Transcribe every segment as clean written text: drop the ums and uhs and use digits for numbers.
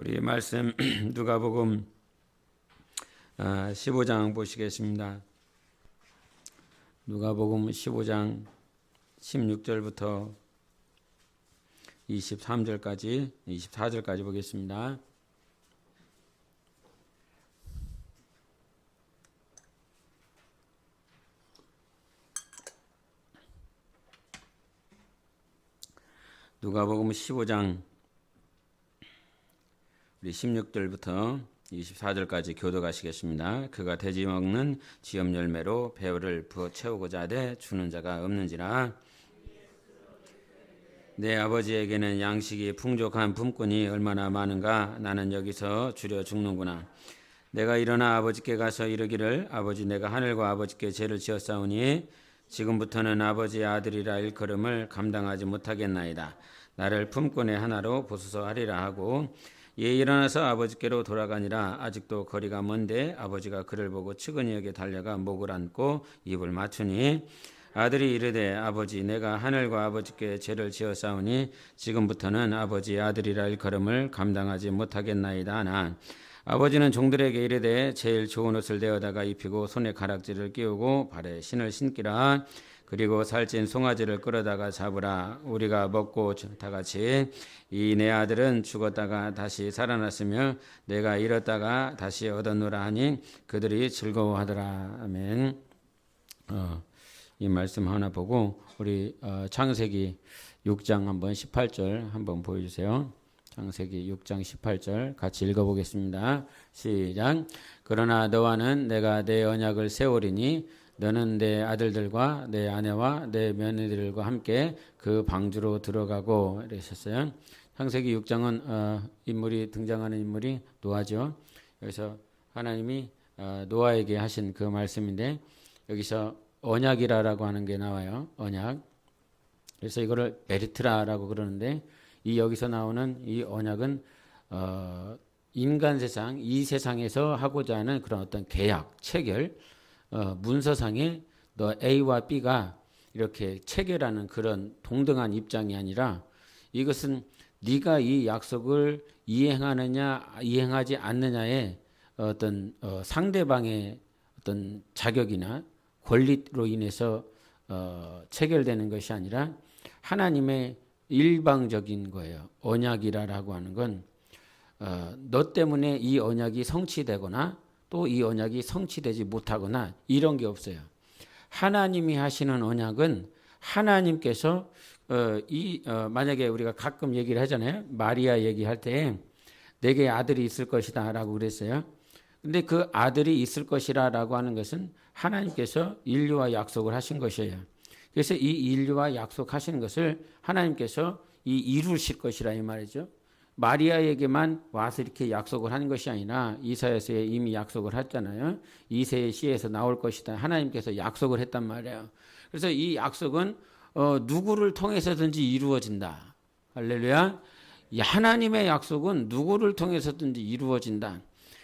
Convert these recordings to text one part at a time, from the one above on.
우리 말씀 누가복음 15장 보시겠습니다. 누가복음 15장 16절부터 24절까지 보겠습니다. 누가복음 15장 우리 16절부터 24절까지 교도가시겠습니다. 그가 돼지 먹는 지엽 열매로 배를 부어 채우고자 하되 주는 자가 없는지라. 내 아버지에게는 양식이 풍족한 품꾼이 얼마나 많은가. 나는 여기서 줄여 죽는구나. 내가 일어나 아버지께 가서 이르기를 아버지, 내가 하늘과 아버지께 죄를 지었사오니 지금부터는 아버지의 아들이라 일컬음을 감당하지 못하겠나이다. 나를 품꾼의 하나로 보소서 하리라 하고 일어나서 아버지께로 돌아가니라. 아직도 거리가 먼데 아버지가 그를 보고 측은히 여겨 달려가 목을 안고 입을 맞추니 아들이 이르되 아버지, 내가 하늘과 아버지께 죄를 지었사오니 지금부터는 아버지의 아들이라 일컬음을 감당하지 못하겠나이다 하나. 아버지는 종들에게 이르되 제일 좋은 옷을 내어다가 입히고 손에 가락지를 끼우고 발에 신을 신기라. 그리고 살찐 송아지를 끌어다가 잡으라. 우리가 먹고 다같이 이 내 아들은 죽었다가 다시 살아났으며 내가 잃었다가 다시 얻었노라 하니 그들이 즐거워하더라. 아멘. 이 말씀 하나 보고 우리 창세기 6장 한번 18절 한번 보여주세요. 창세기 6장 18절 같이 읽어보겠습니다. 시작. 그러나 너와는 내가 내 언약을 세우리니 너는 내 아들들과 내 아내와 내 며느리들과 함께 그 방주로 들어가고 이러셨어요. 창세기 6장은 인물이 등장하는 인물이 노아죠. 여기서 하나님이 노아에게 하신 그 말씀인데 여기서 언약이라고 하는 게 나와요. 언약. 그래서 이거를 베리트라라고 그러는데 이 여기서 나오는 이 언약은 인간 세상, 이 세상에서 하고자 하는 그런 어떤 계약, 체결, 문서상에 너 A와 B가 이렇게 체결하는 그런 동등한 입장이 아니라 이것은 네가 이 약속을 이행하느냐 이행하지 않느냐의 어떤 상대방의 어떤 자격이나 권리로 인해서 체결되는 것이 아니라 하나님의 일방적인 거예요. 언약이라고 하는 건 너 때문에 이 언약이 성취되거나 또 이 언약이 성취되지 못하거나 이런 게 없어요. 하나님이 하시는 언약은 하나님께서 만약에 우리가 가끔 얘기를 하잖아요. 마리아 얘기할 때 내게 아들이 있을 것이다 라고 그랬어요. 근데 그 아들이 있을 것이라고 하는 것은 하나님께서 인류와 약속을 하신 것이에요. 그래서 이 인류와 약속하시는 것을 하나님께서 이루실 것이라 이 말이죠. 마리아에게만 와서 이렇게 약속을 한 것이 아니라 이사야서에 이미 약속을 했잖아요. 이새의 씨에서 나올 것이다. 하나님께서 약속을 했단 말이에요. 그래서 이 약속은 누구를 통해서든지 이루어진다. 할렐루야. 하나님의 약속은 누구를 통해서든지 이루어진다.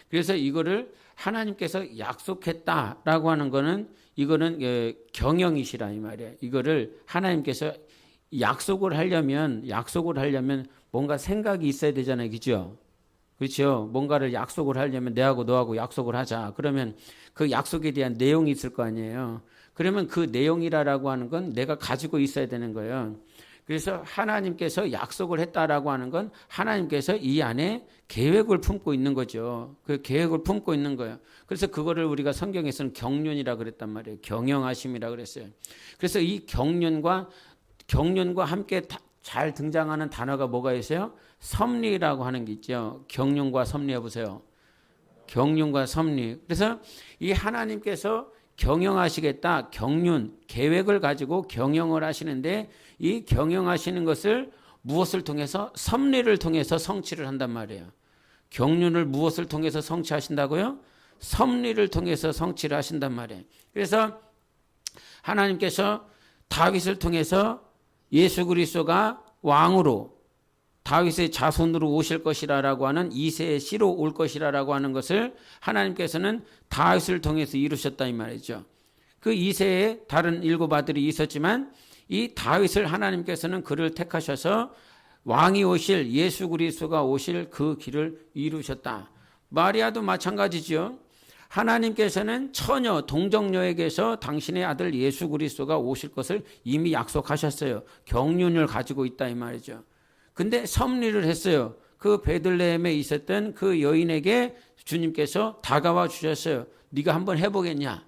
그래서 이거를 하나님께서 약속했다라고 하는 거는 이거는 경영이시라 이 말이에요. 이거를 하나님께서 약속을 하려면 뭔가 생각이 있어야 되잖아요. 그죠? 그렇죠? 뭔가를 약속을 하려면 내하고 너하고 약속을 하자. 그러면 그 약속에 대한 내용이 있을 거 아니에요. 그러면 그 내용이라고 하는 건 내가 가지고 있어야 되는 거예요. 그래서 하나님께서 약속을 했다라고 하는 건 하나님께서 이 안에 계획을 품고 있는 거죠. 그 계획을 품고 있는 거예요. 그래서 그거를 우리가 성경에서는 경륜이라 그랬단 말이에요. 경영하심이라 그랬어요. 그래서 이 경륜과 함께 잘 등장하는 단어가 뭐가 있어요? 섭리라고 하는 게 있죠. 경륜과 섭리 해보세요. 경륜과 섭리. 그래서 이 하나님께서 경영하시겠다. 경륜, 계획을 가지고 경영을 하시는데 이 경영하시는 것을 무엇을 통해서? 섭리를 통해서 성취를 한단 말이에요. 경륜을 무엇을 통해서 성취하신다고요? 섭리를 통해서 성취를 하신단 말이에요. 그래서 하나님께서 다윗을 통해서 예수 그리스도가 왕으로 다윗의 자손으로 오실 것이라고 하는 이새의 씨로 올 것이라고 하는 것을 하나님께서는 다윗을 통해서 이루셨다 이 말이죠. 그 이새에 다른 7 아들이 있었지만 이 다윗을 하나님께서는 그를 택하셔서 왕이 오실 예수 그리스도가 오실 그 길을 이루셨다. 마리아도 마찬가지죠. 하나님께서는 처녀 동정녀에게서 당신의 아들 예수 그리스도가 오실 것을 이미 약속하셨어요. 경륜을 가지고 있다 이 말이죠. 근데 섭리를 했어요. 그 베들레헴에 있었던 그 여인에게 주님께서 다가와 주셨어요. 네가 한번 해보겠냐?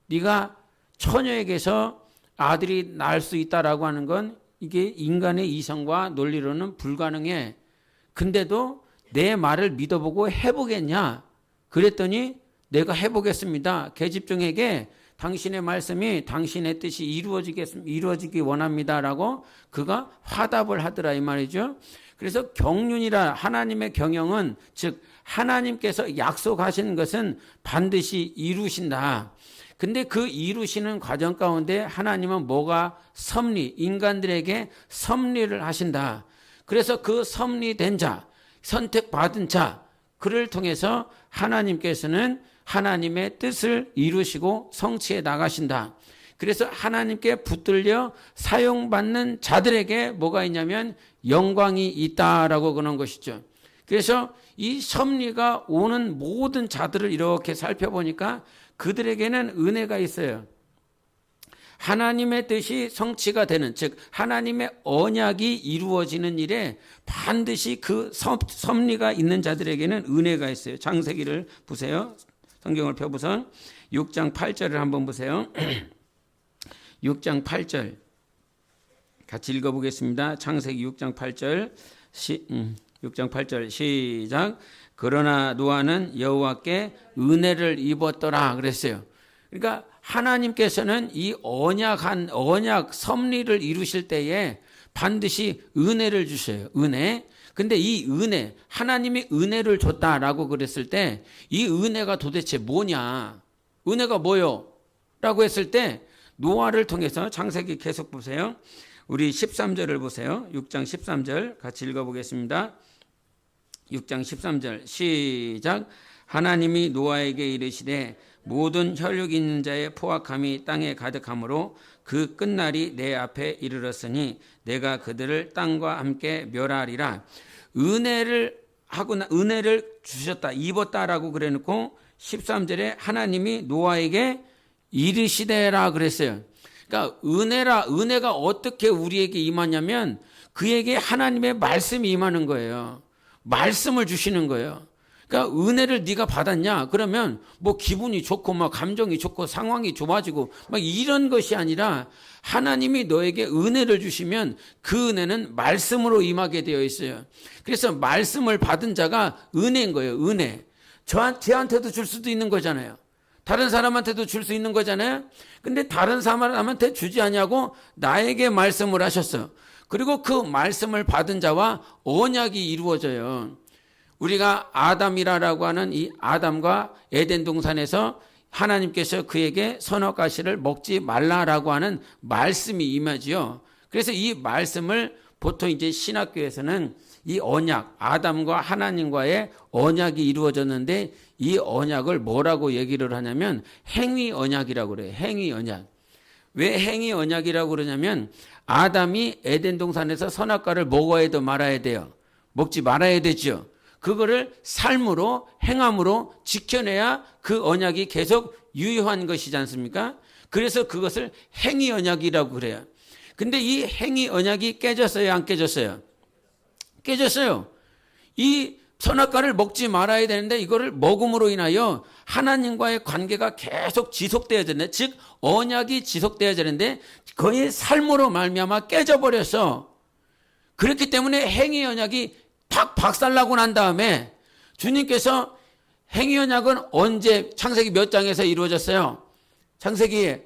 네가 처녀에게서 아들이 낳을 수 있다라고 하는 건 이게 인간의 이성과 논리로는 불가능해. 근데도 내 말을 믿어보고 해보겠냐? 그랬더니 내가 해보겠습니다. 계집종에게 당신의 말씀이 당신의 뜻이 이루어지기 원합니다라고 그가 화답을 하더라 이 말이죠. 그래서 경륜이라 하나님의 경영은 즉 하나님께서 약속하신 것은 반드시 이루신다. 근데 그 이루시는 과정 가운데 하나님은 뭐가 섭리, 인간들에게 섭리를 하신다. 그래서 그 섭리된 자, 선택받은 자, 그를 통해서 하나님께서는 하나님의 뜻을 이루시고 성취해 나가신다. 그래서 하나님께 붙들려 사용받는 자들에게 뭐가 있냐면 영광이 있다라고 그런 것이죠. 그래서 이 섭리가 오는 모든 자들을 이렇게 살펴보니까 그들에게는 은혜가 있어요. 하나님의 뜻이 성취가 되는, 즉 하나님의 언약이 이루어지는 일에 반드시 그 섭리가 있는 자들에게는 은혜가 있어요. 창세기를 보세요. 성경을 펴보서 6장 8절을 한번 보세요. 6장 8절 같이 읽어보겠습니다. 창세기 6장 8절 6장 8절 시작. 그러나 노아는 여호와께 은혜를 입었더라 그랬어요. 그러니까 하나님께서는 이 언약 섭리를 이루실 때에 반드시 은혜를 주셔요. 은혜. 근데 이 은혜, 하나님이 은혜를 줬다라고 그랬을 때 이 은혜가 도대체 뭐냐? 은혜가 뭐요? 라고 했을 때 노아를 통해서 창세기 계속 보세요. 우리 13절을 보세요. 6장 13절 같이 읽어보겠습니다. 6장 13절 시작. 하나님이 노아에게 이르시되 모든 혈육 있는 자의 포악함이 땅에 가득하므로 그 끝날이 내 앞에 이르렀으니 내가 그들을 땅과 함께 멸하리라. 은혜를 주셨다, 입었다라고 그래놓고 13절에 하나님이 노아에게 이르시되라 그랬어요. 그러니까 은혜가 어떻게 우리에게 임하냐면 그에게 하나님의 말씀이 임하는 거예요. 말씀을 주시는 거예요. 그러니까 은혜를 네가 받았냐? 그러면 뭐 기분이 좋고 막 감정이 좋고 상황이 좋아지고 막 이런 것이 아니라 하나님이 너에게 은혜를 주시면 그 은혜는 말씀으로 임하게 되어 있어요. 그래서 말씀을 받은 자가 은혜인 거예요. 은혜. 저한테도 줄 수도 있는 거잖아요. 다른 사람한테도 줄 수 있는 거잖아요. 근데 다른 사람한테 주지 않냐고 나에게 말씀을 하셨어. 그리고 그 말씀을 받은 자와 언약이 이루어져요. 우리가 아담이라고 하는 이 아담과 에덴 동산에서 하나님께서 그에게 선악과실을 먹지 말라라고 하는 말씀이 임하지요. 그래서 이 말씀을 보통 이제 신학교에서는 이 언약, 아담과 하나님과의 언약이 이루어졌는데 이 언약을 뭐라고 얘기를 하냐면 행위 언약이라고 그래요. 행위 언약. 왜 행위 언약이라고 그러냐면 아담이 에덴 동산에서 선악과를 먹어야 돼 말아야 돼요. 먹지 말아야 되죠. 그거를 삶으로 행함으로 지켜내야 그 언약이 계속 유효한 것이지 않습니까? 그래서 그것을 행위 언약이라고 그래요. 근데 이 행위 언약이 깨졌어요, 안 깨졌어요? 깨졌어요. 이 선악과를 먹지 말아야 되는데 이거를 먹음으로 인하여 하나님과의 관계가 계속 지속되어야 되는데, 즉 언약이 지속되어야 되는데 그의 삶으로 말미암아 깨져버렸어. 그렇기 때문에 행위 언약이 탁 박살나고 난 다음에 주님께서 행위 언약은 언제 창세기 몇 장에서 이루어졌어요? 창세기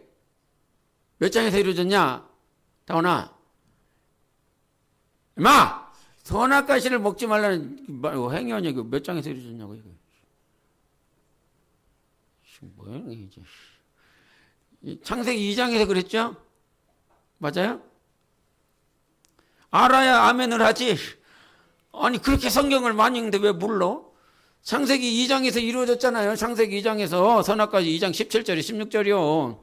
몇 장에서 이루어졌냐? 다원아, 임마! 선악과실을 먹지 말라는 행위 언약이 몇 장에서 이루어졌냐고 이거. 뭐야 이게? 창세기 2장에서 그랬죠? 맞아요? 알아야 아멘을 하지. 아니 그렇게 성경을 많이 읽는데 왜 몰라? 창세기 2장에서 이루어졌잖아요. 창세기 2장에서 선악과실 2장 17절이 16절이요.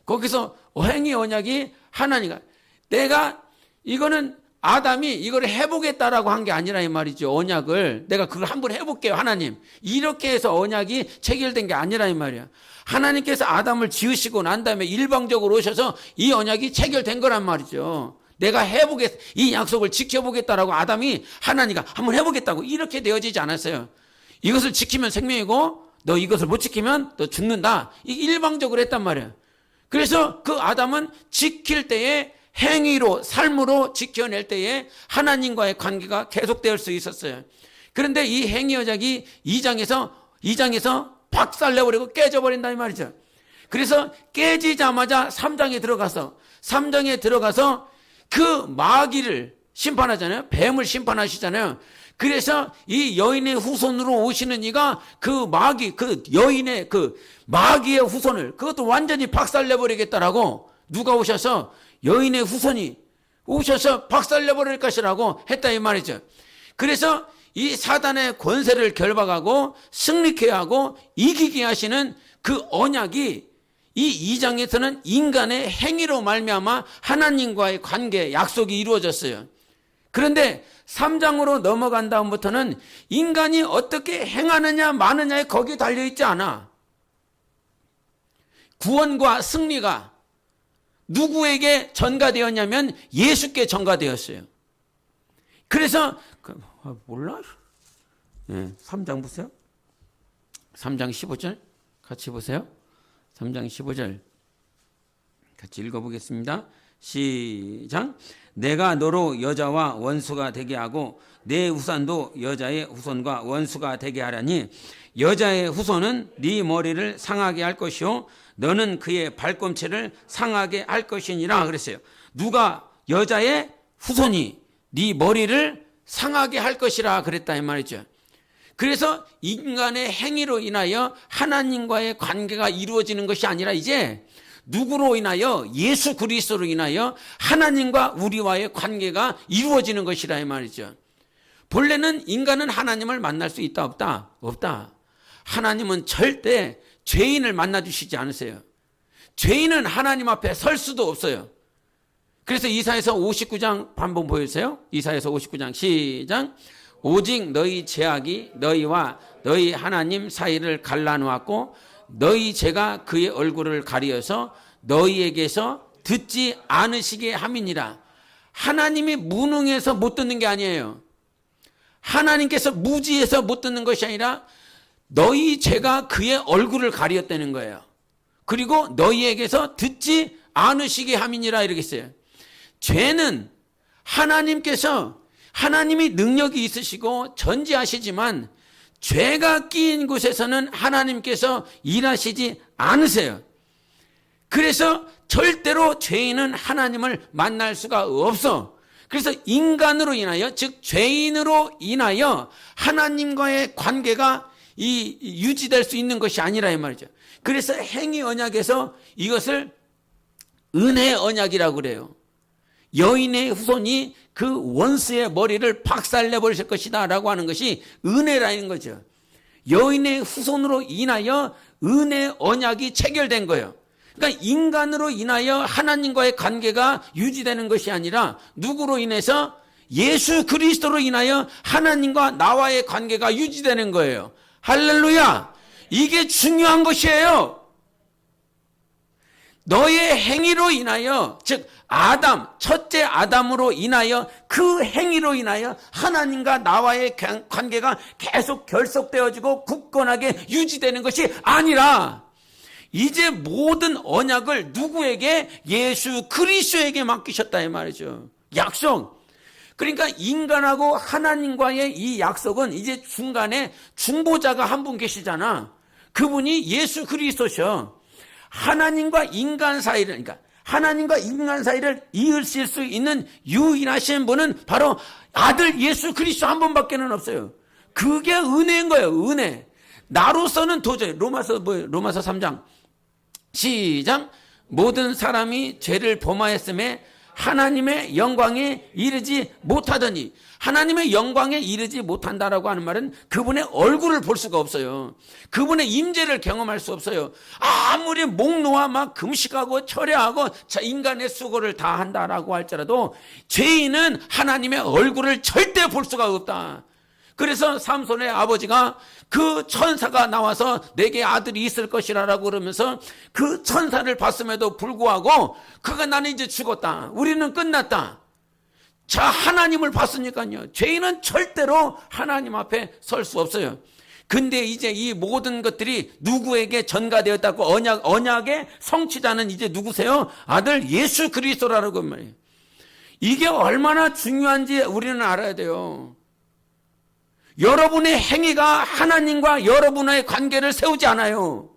거기서 행위 언약이 하나님과 내가 이거는 아담이 이걸 해보겠다라고 한 게 아니라 이 말이죠. 언약을 내가 그걸 한번 해볼게요 하나님, 이렇게 해서 언약이 체결된 게 아니라 이 말이야. 하나님께서 아담을 지으시고 난 다음에 일방적으로 오셔서 이 언약이 체결된 거란 말이죠. 내가 해보겠, 이 약속을 지켜보겠다라고 아담이 하나님과 한번 해보겠다고 이렇게 되어지지 않았어요. 이것을 지키면 생명이고 너 이것을 못 지키면 너 죽는다, 이게 일방적으로 했단 말이에요. 그래서 그 아담은 지킬 때에 행위로, 삶으로 지켜낼 때에 하나님과의 관계가 계속될 수 있었어요. 그런데 이 행위 언약이 2장에서 박살내버리고 깨져버린다 이 말이죠. 그래서 깨지자마자 3장에 들어가서 그 마귀를 심판하잖아요. 뱀을 심판하시잖아요. 그래서 이 여인의 후손으로 오시는 이가 그 마귀, 그 여인의 그 마귀의 후손을 그것도 완전히 박살내버리겠다라고 누가 오셔서 여인의 후손이 오셔서 박살내버릴 것이라고 했다 이 말이죠. 그래서 이 사단의 권세를 결박하고 승리케 하고 이기게 하시는 그 언약이 이 2장에서는 인간의 행위로 말미암아 하나님과의 관계, 약속이 이루어졌어요. 그런데 3장으로 넘어간 다음부터는 인간이 어떻게 행하느냐 마느냐에 거기 달려있지 않아. 구원과 승리가 누구에게 전가되었냐면 예수께 전가되었어요. 그래서 몰라? 네, 3장 보세요. 3장 15절 같이 보세요. 3장 15절 같이 읽어보겠습니다. 시작. 내가 너로 여자와 원수가 되게 하고 내 후손도 여자의 후손과 원수가 되게 하라니 여자의 후손은 네 머리를 상하게 할 것이요 너는 그의 발꿈치를 상하게 할 것이니라 그랬어요. 누가 여자의 후손이 네 머리를 상하게 할 것이라 그랬다 이 말이죠. 그래서 인간의 행위로 인하여 하나님과의 관계가 이루어지는 것이 아니라 이제 누구로 인하여? 예수 그리스도로 인하여 하나님과 우리와의 관계가 이루어지는 것이라 이 말이죠. 본래는 인간은 하나님을 만날 수 있다 없다? 없다. 하나님은 절대 죄인을 만나주시지 않으세요. 죄인은 하나님 앞에 설 수도 없어요. 그래서 이사야서 59장 한번 보여주세요. 이사야서 59장 시작. 오직 너희 죄악이 너희와 너희 하나님 사이를 갈라놓았고 너희 죄가 그의 얼굴을 가리어서 너희에게서 듣지 않으시게 함이니라. 하나님이 무능해서 못 듣는 게 아니에요. 하나님께서 무지해서 못 듣는 것이 아니라 너희 죄가 그의 얼굴을 가리었다는 거예요. 그리고 너희에게서 듣지 않으시게 함이니라 이렇게 했어요. 죄는 하나님이 능력이 있으시고 전지하시지만 죄가 끼인 곳에서는 하나님께서 일하시지 않으세요. 그래서 절대로 죄인은 하나님을 만날 수가 없어. 그래서 인간으로 인하여, 즉 죄인으로 인하여 하나님과의 관계가 유지될 수 있는 것이 아니라 이 말이죠. 그래서 행위 언약에서 이것을 은혜 언약이라고 그래요. 여인의 후손이 그 원수의 머리를 박살내버릴 것이다 라고 하는 것이 은혜라는 거죠. 여인의 후손으로 인하여 은혜 언약이 체결된 거예요. 그러니까 인간으로 인하여 하나님과의 관계가 유지되는 것이 아니라 누구로 인해서? 예수 그리스도로 인하여 하나님과 나와의 관계가 유지되는 거예요. 할렐루야! 이게 중요한 것이에요. 너의 행위로 인하여, 즉 첫째 아담으로 인하여, 그 행위로 인하여 하나님과 나와의 관계가 계속 결속되어지고 굳건하게 유지되는 것이 아니라 이제 모든 언약을 누구에게? 예수 그리스도에게 맡기셨다 이 말이죠. 약속. 그러니까 인간하고 하나님과의 이 약속은 이제 중간에 중보자가 한 분 계시잖아. 그분이 예수 그리스도셔. 하나님과 인간 사이를, 그러니까 하나님과 인간 사이를 이으실 수 있는 유일하신 분은 바로 아들 예수 그리스도 한 분밖에는 없어요. 그게 은혜인 거예요. 은혜. 나로서는 도저히 로마서 3장 시작. 모든 사람이 죄를 범하였음에 하나님의 영광에 이르지 못하더니, 하나님의 영광에 이르지 못한다라고 하는 말은 그분의 얼굴을 볼 수가 없어요. 그분의 임재를 경험할 수 없어요. 아무리 목 놓아 막 금식하고 철야하고 인간의 수고를 다 한다라고 할지라도 죄인은 하나님의 얼굴을 절대 볼 수가 없다. 그래서 삼손의 아버지가 그 천사가 나와서 내게 아들이 있을 것이라고 그러면서 그 천사를 봤음에도 불구하고 그가 나는 이제 죽었다, 우리는 끝났다. 자, 하나님을 봤으니까요. 죄인은 절대로 하나님 앞에 설 수 없어요. 근데 이제 이 모든 것들이 누구에게 전가되었다고? 언약의 성취자는 이제 누구세요? 아들 예수 그리스도라고 말이에요. 이게 얼마나 중요한지 우리는 알아야 돼요. 여러분의 행위가 하나님과 여러분의 관계를 세우지 않아요.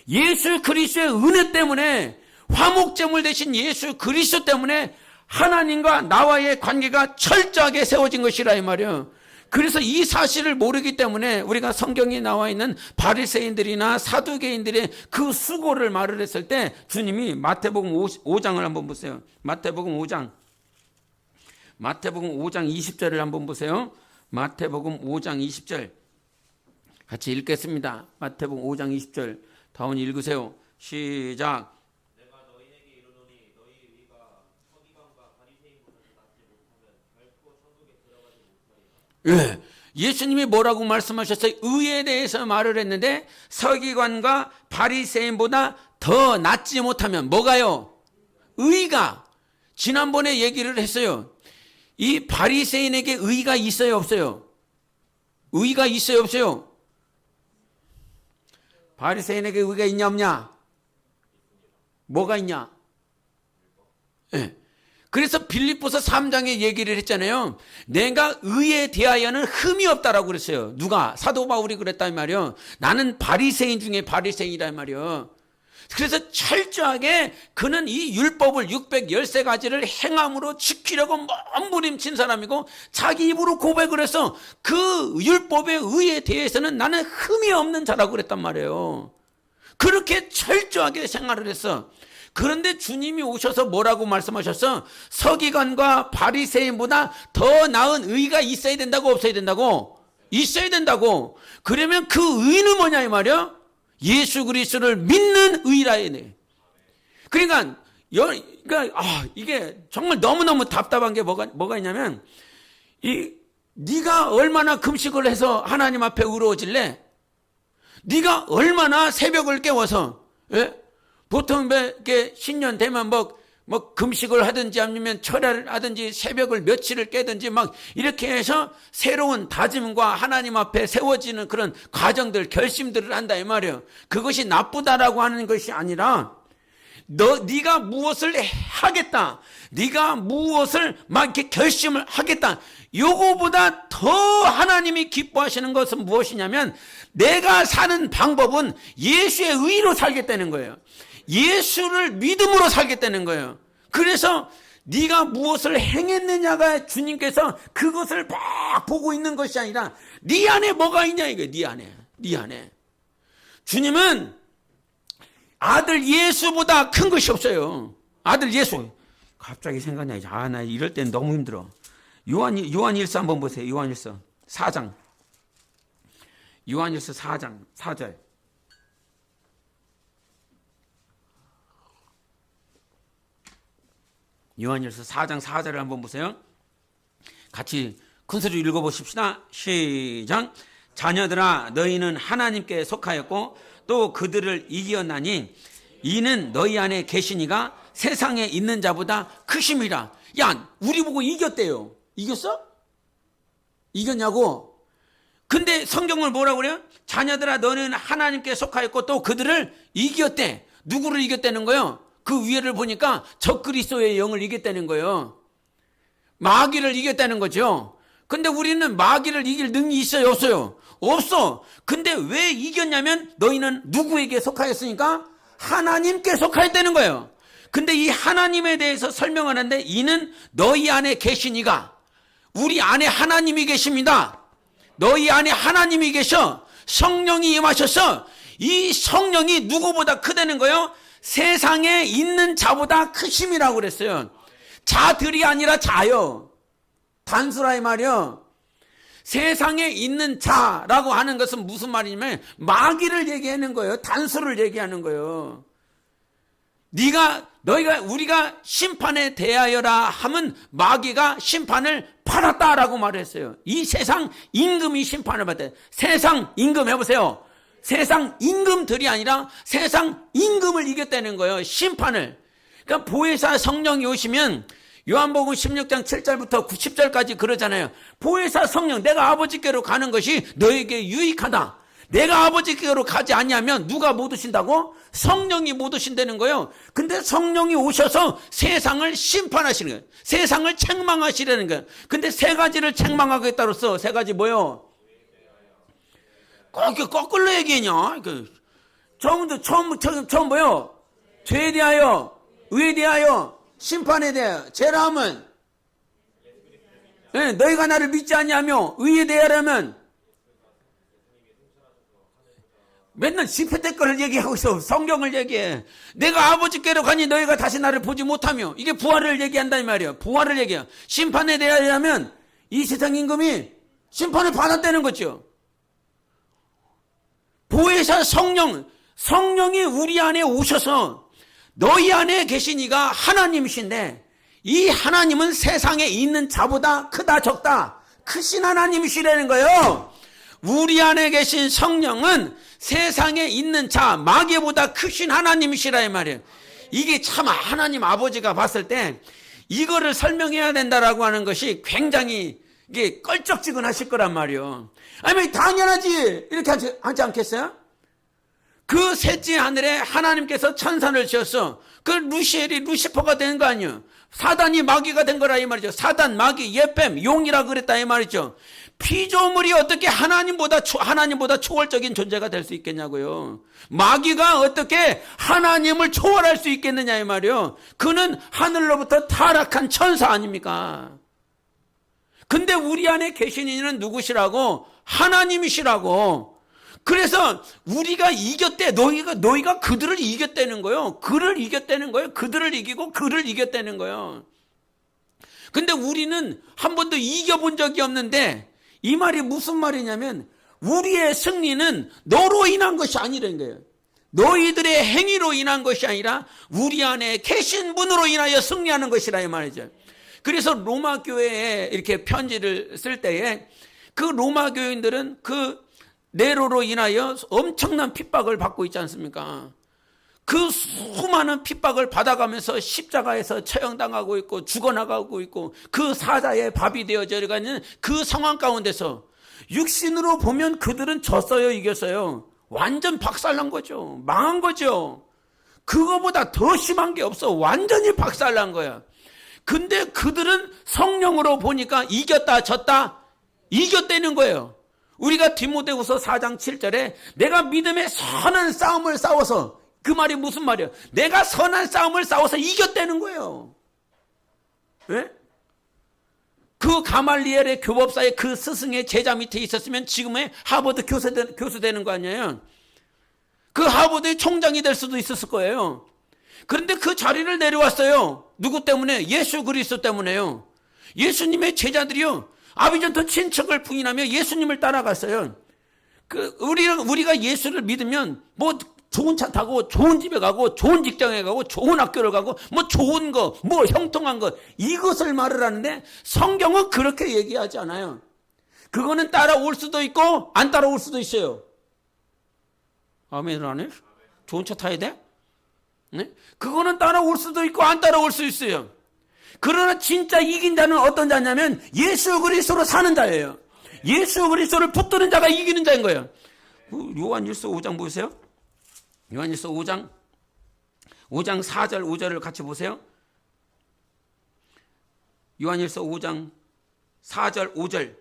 예수 그리스도의 은혜 때문에, 화목제물 되신 예수 그리스도 때문에 하나님과 나와의 관계가 철저하게 세워진 것이라 이 말이에요. 그래서 이 사실을 모르기 때문에 우리가 성경에 나와 있는 바리새인들이나 사두개인들의 그 수고를 말을 했을 때 주님이 마태복음 5장을 한번 보세요. 마태복음 5장 20절을 한번 보세요. 마태복음 5장 20절 같이 읽겠습니다. 마태복음 5장 20절 다운 읽으세요. 시작. 내가 너희에게 이르노니 너희 의가 서기관과 바리새인보다 낫지 못하면 결코 천국에 들어가지 못하리라. 예, 예수님이 뭐라고 말씀하셨어요? 의에 대해서 말을 했는데 서기관과 바리새인보다 더 낫지 못하면 뭐가요? 의가. 지난번에 얘기를 했어요. 이 바리새인에게 의가 있어요, 없어요? 의가 있어요, 없어요? 바리새인에게 의가 있냐, 없냐? 뭐가 있냐? 네. 그래서 빌립보서 3장에 얘기를 했잖아요. 내가 의에 대하여는 흠이 없다라고 그랬어요. 누가? 사도 바울이 그랬단 말이에요. 나는 바리새인 중에 바리새인이란 말이에요. 그래서 철저하게 그는 이 율법을 613가지를 행함으로 지키려고 몸부림친 사람이고 자기 입으로 고백을 해서 그 율법의 의에 대해서는 나는 흠이 없는 자라고 그랬단 말이에요. 그렇게 철저하게 생활을 했어. 그런데 주님이 오셔서 뭐라고 말씀하셨어? 서기관과 바리새인보다 더 나은 의가 있어야 된다고, 없어야 된다고? 있어야 된다고. 그러면 그 의는 뭐냐 이 말이야? 예수 그리스도를 믿는 의라 해네. 그러니까 이게 정말 너무너무 답답한 게 뭐가 있냐면, 네가 얼마나 금식을 해서 하나님 앞에 의로워질래? 네가 얼마나 새벽을 깨워서, 예? 보통 이렇게 신년 되면 뭐 금식을 하든지 아니면 철야를 하든지 새벽을 며칠을 깨든지 막 이렇게 해서 새로운 다짐과 하나님 앞에 세워지는 그런 과정들, 결심들을 한다 이 말이에요. 그것이 나쁘다라고 하는 것이 아니라 네가 무엇을 하겠다, 네가 무엇을 막 이렇게 결심을 하겠다, 요거보다 더 하나님이 기뻐하시는 것은 무엇이냐면 내가 사는 방법은 예수의 의로 살겠다는 거예요. 예수를 믿음으로 살겠다는 거예요. 그래서 네가 무엇을 행했느냐가 주님께서 그것을 막 보고 있는 것이 아니라 네 안에 뭐가 있냐 이게. 네 안에 주님은 아들 예수보다 큰 것이 없어요. 아들 예수. 갑자기 생각나지. 나 이럴 땐 너무 힘들어. 요한일서 한번 보세요. 요한일서 4장. 요한일서 4장 4절. 요한일서 4장 4절을 한번 보세요. 같이 큰 소리로 읽어보십시다. 시작. 자녀들아, 너희는 하나님께 속하였고 또 그들을 이기었나니 이는 너희 안에 계시니가 세상에 있는 자보다 크심이라. 야, 우리 보고 이겼대요. 이겼어? 이겼냐고? 근데 성경을 뭐라고 그래요? 자녀들아, 너는 하나님께 속하였고 또 그들을 이겼대. 누구를 이겼다는 거예요? 그 위에를 보니까 적그리스도의 영을 이겼다는 거예요. 마귀를 이겼다는 거죠. 근데 우리는 마귀를 이길 능력이 있어요, 없어요? 없어. 근데 왜 이겼냐면 너희는 누구에게 속하였으니까 하나님께 속하였다는 거예요. 근데 이 하나님에 대해서 설명하는데 이는 너희 안에 계시니가, 우리 안에 하나님이 계십니다. 너희 안에 하나님이 계셔. 성령이 임하셔서 이 성령이 누구보다 크다는 거예요? 세상에 있는 자보다 크심이라고 그랬어요. 자들이 아니라 자요. 단수라 이 말이요. 세상에 있는 자라고 하는 것은 무슨 말이냐면 마귀를 얘기하는 거예요. 단수를 얘기하는 거예요. 우리가 심판에 대하여라 하면 마귀가 심판을 받았다라고 말했어요. 이 세상 임금이 심판을 받았어요. 세상 임금 해보세요. 세상 임금들이 아니라 세상 임금을 이겼다는 거예요. 심판을. 그러니까 보혜사 성령이 오시면 요한복음 16장 7절부터 90절까지 그러잖아요. 보혜사 성령, 내가 아버지께로 가는 것이 너에게 유익하다. 내가 아버지께로 가지 아니하면 누가 못 오신다고? 성령이 못 오신다는 거예요. 근데 성령이 오셔서 세상을 심판하시는 거예요. 세상을 책망하시려는 거예요. 근데 세 가지를 책망하겠다로서 세 가지 뭐요? 꼭 거꾸로 얘기하냐? 처음 뭐요? 죄에 대하여, 의에 대하여, 심판에 대하여. 죄라 하면 너희가 나를 믿지 아니하며 의에 대하려면 맨날 집회 때 거를 얘기하고 있어. 성경을 얘기해. 내가 아버지께로 가니 너희가 다시 나를 보지 못하며. 이게 부활을 얘기한다는 말이에요. 부활을 얘기해요. 심판에 대하려면 이 세상 임금이 심판을 받았다는 거죠. 보혜사 성령이 우리 안에 오셔서 너희 안에 계신 이가 하나님이신데 이 하나님은 세상에 있는 자보다 크다 적다 크신 하나님이시라는 거예요. 우리 안에 계신 성령은 세상에 있는 자 마귀보다 크신 하나님이시라 이 말이에요. 이게 참 하나님 아버지가 봤을 때 이거를 설명해야 된다라고 하는 것이 굉장히 이게 껄쩍지근하실 거란 말이에요. 아니 당연하지 이렇게 하지 않겠어요? 그 셋째 하늘에 하나님께서 천사를 지었어. 그 루시엘이 루시퍼가 된 거 아니에요. 사단이 마귀가 된 거라 이 말이죠. 사단, 마귀, 예뱀, 용이라 그랬다 이 말이죠. 피조물이 어떻게 하나님보다 초월적인 존재가 될 수 있겠냐고요. 마귀가 어떻게 하나님을 초월할 수 있겠느냐 이 말이에요. 그는 하늘로부터 타락한 천사 아닙니까? 근데 우리 안에 계신 이는 누구시라고? 하나님이시라고. 그래서 우리가 이겼대. 너희가 그들을 이겼다는 거예요. 그를 이겼다는 거예요. 그들을 이기고 그를 이겼다는 거예요. 근데 우리는 한 번도 이겨본 적이 없는데 이 말이 무슨 말이냐면 우리의 승리는 너로 인한 것이 아니라는 거예요. 너희들의 행위로 인한 것이 아니라 우리 안에 계신 분으로 인하여 승리하는 것이라 이 말이죠. 그래서 로마 교회에 이렇게 편지를 쓸 때에 그 로마 교인들은 그 네로로 인하여 엄청난 핍박을 받고 있지 않습니까? 그 수많은 핍박을 받아가면서 십자가에서 처형당하고 있고 죽어나가고 있고 그 사자의 밥이 되어져 가는 그 상황 가운데서 육신으로 보면 그들은 졌어요, 이겼어요. 완전 박살난 거죠. 망한 거죠. 그거보다 더 심한 게 없어. 완전히 박살난 거야. 근데 그들은 성령으로 보니까 이겼다 졌다 이겼다는 거예요. 우리가 디모데후서 4장 7절에 내가 믿음의 선한 싸움을 싸워서 그 말이 무슨 말이에요? 내가 선한 싸움을 싸워서 이겼다는 거예요. 왜? 그 가말리엘의 교법사의 그 스승의 제자 밑에 있었으면 지금의 하버드 교수 되는 거 아니에요? 그 하버드의 총장이 될 수도 있었을 거예요. 그런데 그 자리를 내려왔어요. 누구 때문에? 예수 그리스도 때문에요. 예수님의 제자들이요. 아비전토 친척을 부인하며 예수님을 따라갔어요. 우리가 예수를 믿으면 뭐 좋은 차 타고 좋은 집에 가고 좋은 직장에 가고 좋은 학교를 가고 뭐 좋은 거, 뭐 형통한 거 이것을 말을 하는데 성경은 그렇게 얘기하지 않아요. 그거는 따라올 수도 있고 안 따라올 수도 있어요. 아멘을 안 해? 좋은 차 타야 돼? 네? 그거는 따라올 수도 있고 안 따라올 수 있어요. 그러나 진짜 이긴 자는 어떤 자냐면 예수 그리스도로 사는 자예요. 예수 그리스도를 붙드는 자가 이기는 자인 거예요. 요한일서 5장 보세요. 요한일서 5장 4절 5절을 같이 보세요. 요한일서 5장 4절 5절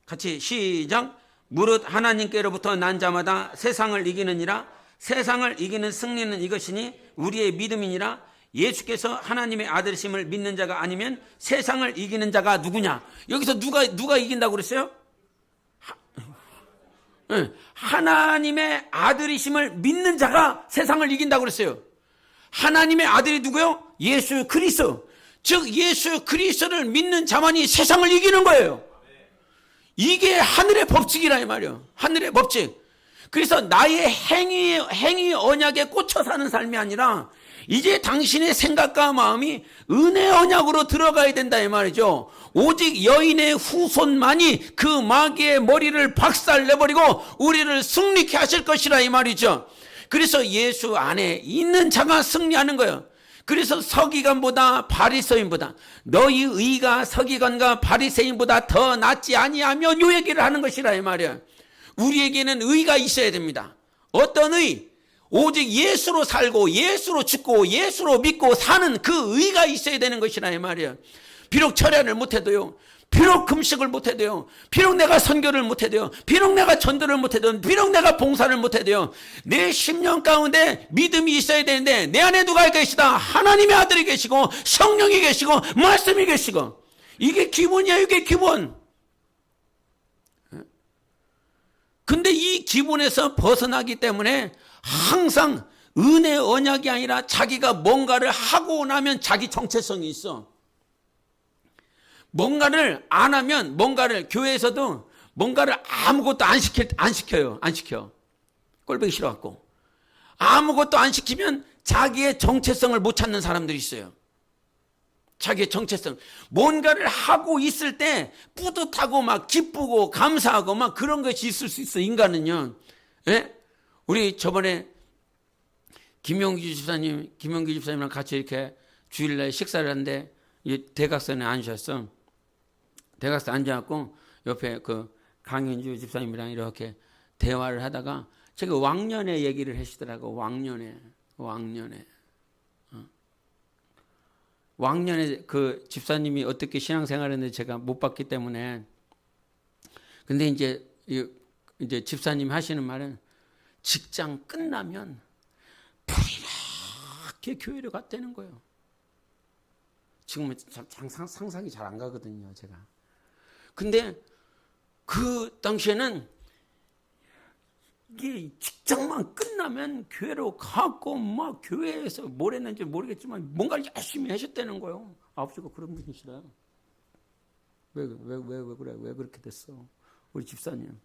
같이 시작. 무릇 하나님께로부터 난 자마다 세상을 이기느니라. 세상을 이기는 승리는 이것이니 우리의 믿음이니라. 예수께서 하나님의 아들이심을 믿는 자가 아니면 세상을 이기는 자가 누구냐? 여기서 누가 이긴다고 그랬어요? 하나님의 아들이심을 믿는 자가 세상을 이긴다고 그랬어요. 하나님의 아들이 누구요? 예수 그리스도. 즉 예수 그리스도를 믿는 자만이 세상을 이기는 거예요. 이게 하늘의 법칙이라 이 말이에요. 하늘의 법칙. 그래서 나의 행위 언약에 꽂혀 사는 삶이 아니라 이제 당신의 생각과 마음이 은혜 언약으로 들어가야 된다 이 말이죠. 오직 여인의 후손만이 그 마귀의 머리를 박살내버리고 우리를 승리케 하실 것이라 이 말이죠. 그래서 예수 안에 있는 자가 승리하는 거예요. 그래서 서기관보다 바리새인보다 너희 의가 서기관과 바리새인보다 더 낫지 아니하며 요 얘기를 하는 것이라 이 말이에요. 우리에게는 의가 있어야 됩니다. 어떤 의? 오직 예수로 살고 예수로 죽고 예수로 믿고 사는 그 의가 있어야 되는 것이라 이 말이에요. 비록 철야를 못해도요, 비록 금식을 못해도요, 비록 내가 선교를 못해도요, 비록 내가 전도를 못해도요, 비록 내가 봉사를 못해도요, 내 심령 가운데 믿음이 있어야 되는데 내 안에 누가 계시다? 하나님의 아들이 계시고 성령이 계시고 말씀이 계시고, 이게 기본이야. 이게 기본. 근데 이 기본에서 벗어나기 때문에 항상 은혜 언약이 아니라 자기가 뭔가를 하고 나면 자기 정체성이 있어. 뭔가를 안 하면, 뭔가를 교회에서도 뭔가를 아무것도 안 시켜요. 안 시켜. 꼴보기 싫어갖고. 아무것도 안 시키면 자기의 정체성을 못 찾는 사람들이 있어요. 자기의 정체성. 뭔가를 하고 있을 때 뿌듯하고 막 기쁘고 감사하고 막 그런 것이 있을 수 있어, 인간은요. 예? 우리 저번에 김용기 집사님이랑 같이 이렇게 주일날 식사를 하는데 대각선에 앉으셨어. 대각선에 앉아갖고 옆에 그 강현주 집사님이랑 이렇게 대화를 하다가 제가 왕년에 얘기를 하시더라고. 왕년에 그 집사님이 어떻게 신앙생활했는지 제가 못 봤기 때문에. 근데 이제 집사님 하시는 말은 직장 끝나면 불이렇게 교회를 갔다는 거예요. 지금은 상상이 잘 안 가거든요, 제가. 근데 그 당시에는 이게 직장만 끝나면 교회로 가고 막 교회에서 뭘 했는지 모르겠지만 뭔가를 열심히 하셨다는 거예요. 아버지가 그런 분이시라. 왜 그래? 왜 그렇게 됐어? 우리 집사님.